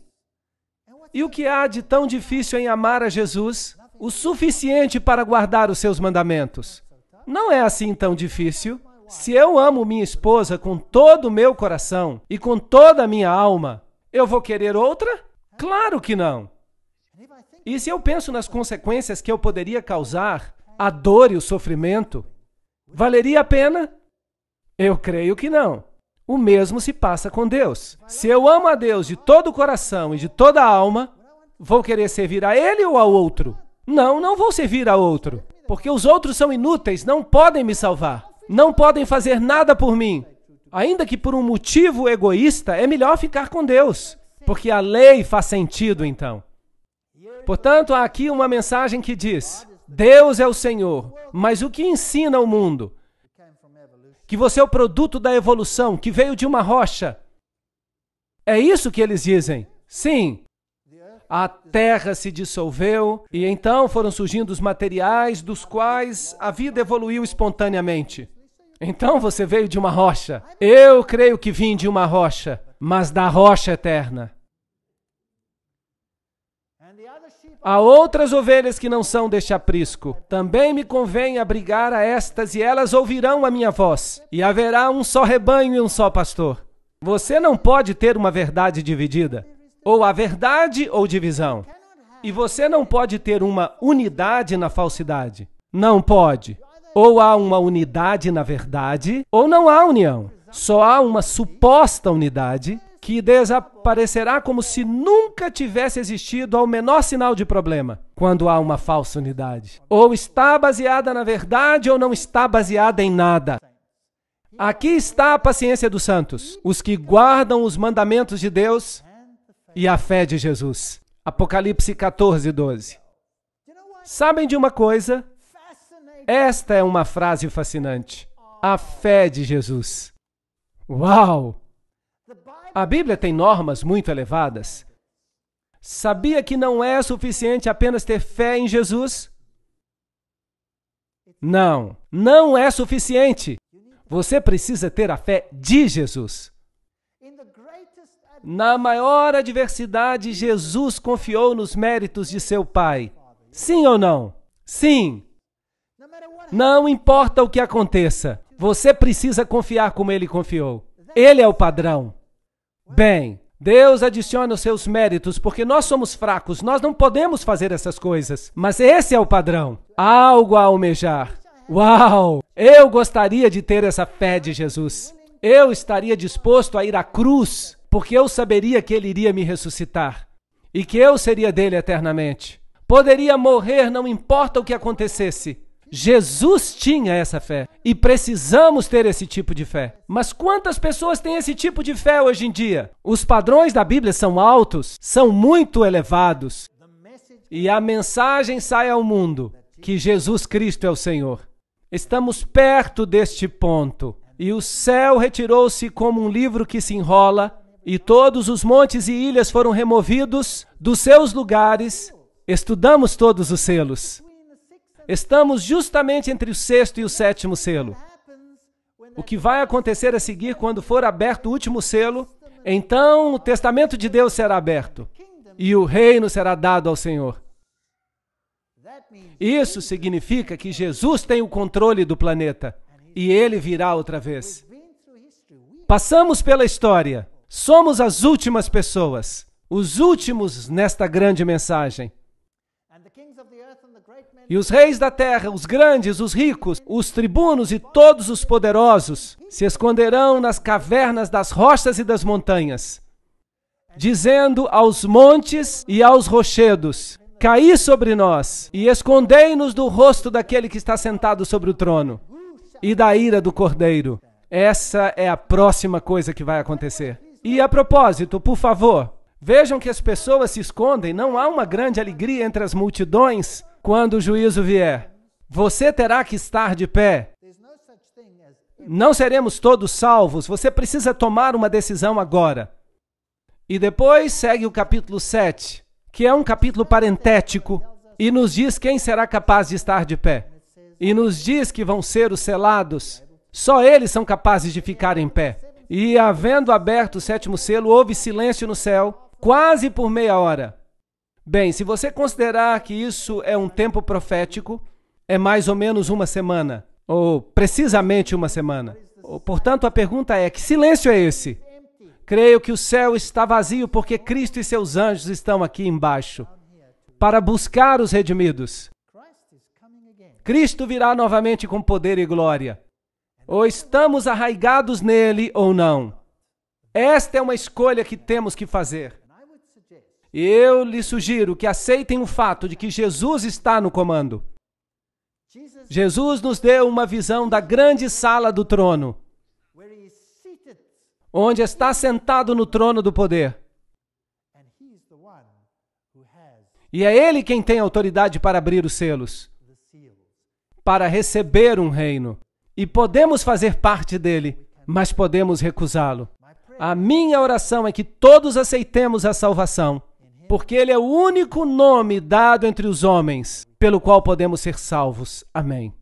E o que há de tão difícil em amar a Jesus? O suficiente para guardar os seus mandamentos. Não é assim tão difícil. Se eu amo minha esposa com todo o meu coração e com toda a minha alma, eu vou querer outra? Claro que não. E se eu penso nas consequências que eu poderia causar, a dor e o sofrimento, valeria a pena? Eu creio que não. O mesmo se passa com Deus. Se eu amo a Deus de todo o coração e de toda a alma, vou querer servir a Ele ou ao outro? Não, não vou servir a outro, porque os outros são inúteis, não podem me salvar, não podem fazer nada por mim. Ainda que por um motivo egoísta, é melhor ficar com Deus, porque a lei faz sentido então. Portanto, há aqui uma mensagem que diz: Deus é o Senhor, mas o que ensina o mundo? Que você é o produto da evolução, que veio de uma rocha. É isso que eles dizem. Sim. A terra se dissolveu e então foram surgindo os materiais dos quais a vida evoluiu espontaneamente. Então você veio de uma rocha. Eu creio que vim de uma rocha, mas da rocha eterna. Há outras ovelhas que não são deste aprisco. Também me convém abrigar a estas, e elas ouvirão a minha voz. E haverá um só rebanho e um só pastor. Você não pode ter uma verdade dividida. Ou a verdade ou divisão. E você não pode ter uma unidade na falsidade. Não pode. Ou há uma unidade na verdade, ou não há união. Só há uma suposta unidade que desaparecerá como se nunca tivesse existido ao menor sinal de problema, quando há uma falsa unidade. Ou está baseada na verdade ou não está baseada em nada. Aqui está a paciência dos santos, os que guardam os mandamentos de Deus e a fé de Jesus. Apocalipse 14, 12. Sabem de uma coisa? Esta é uma frase fascinante. A fé de Jesus. Uau! A Bíblia tem normas muito elevadas. Sabia que não é suficiente apenas ter fé em Jesus? Não, não é suficiente. Você precisa ter a fé de Jesus. Na maior adversidade, Jesus confiou nos méritos de seu Pai. Sim ou não? Sim. Não importa o que aconteça, você precisa confiar como Ele confiou. Ele é o padrão. Bem, Deus adiciona os seus méritos, porque nós somos fracos, nós não podemos fazer essas coisas. Mas esse é o padrão. Algo a almejar. Uau! Eu gostaria de ter essa fé de Jesus. Eu estaria disposto a ir à cruz, porque eu saberia que Ele iria me ressuscitar. E que eu seria dele eternamente. Poderia morrer, não importa o que acontecesse. Jesus tinha essa fé e precisamos ter esse tipo de fé. Mas quantas pessoas têm esse tipo de fé hoje em dia? Os padrões da Bíblia são altos, são muito elevados. E a mensagem sai ao mundo que Jesus Cristo é o Senhor. Estamos perto deste ponto. E o céu retirou-se como um livro que se enrola, e todos os montes e ilhas foram removidos dos seus lugares. Estudamos todos os selos. Estamos justamente entre o sexto e o sétimo selo. O que vai acontecer a seguir quando for aberto o último selo? Então o testamento de Deus será aberto e o reino será dado ao Senhor. Isso significa que Jesus tem o controle do planeta e Ele virá outra vez. Passamos pela história. Somos as últimas pessoas, os últimos nesta grande mensagem. E os reis da terra, os grandes, os ricos, os tribunos e todos os poderosos se esconderão nas cavernas das rochas e das montanhas, dizendo aos montes e aos rochedos: cair sobre nós e escondei-nos do rosto daquele que está sentado sobre o trono e da ira do Cordeiro. Essa é a próxima coisa que vai acontecer. E a propósito, por favor, vejam que as pessoas se escondem, não há uma grande alegria entre as multidões quando o juízo vier. Você terá que estar de pé. Não seremos todos salvos, você precisa tomar uma decisão agora. E depois segue o capítulo 7, que é um capítulo parentético, e nos diz quem será capaz de estar de pé. E nos diz que vão ser os selados. Só eles são capazes de ficar em pé. E havendo aberto o 7º selo, houve silêncio no céu, quase por meia hora. Bem, se você considerar que isso é um tempo profético, é mais ou menos uma semana, ou precisamente uma semana. Portanto, a pergunta é, que silêncio é esse? Creio que o céu está vazio porque Cristo e seus anjos estão aqui embaixo para buscar os redimidos. Cristo virá novamente com poder e glória. Ou estamos arraigados nele ou não. Esta é uma escolha que temos que fazer. Eu lhe sugiro que aceitem o fato de que Jesus está no comando. Jesus nos deu uma visão da grande sala do trono, onde está sentado no trono do poder. E é Ele quem tem autoridade para abrir os selos, para receber um reino. E podemos fazer parte dele, mas podemos recusá-lo. A minha oração é que todos aceitemos a salvação, porque Ele é o único nome dado entre os homens pelo qual podemos ser salvos. Amém.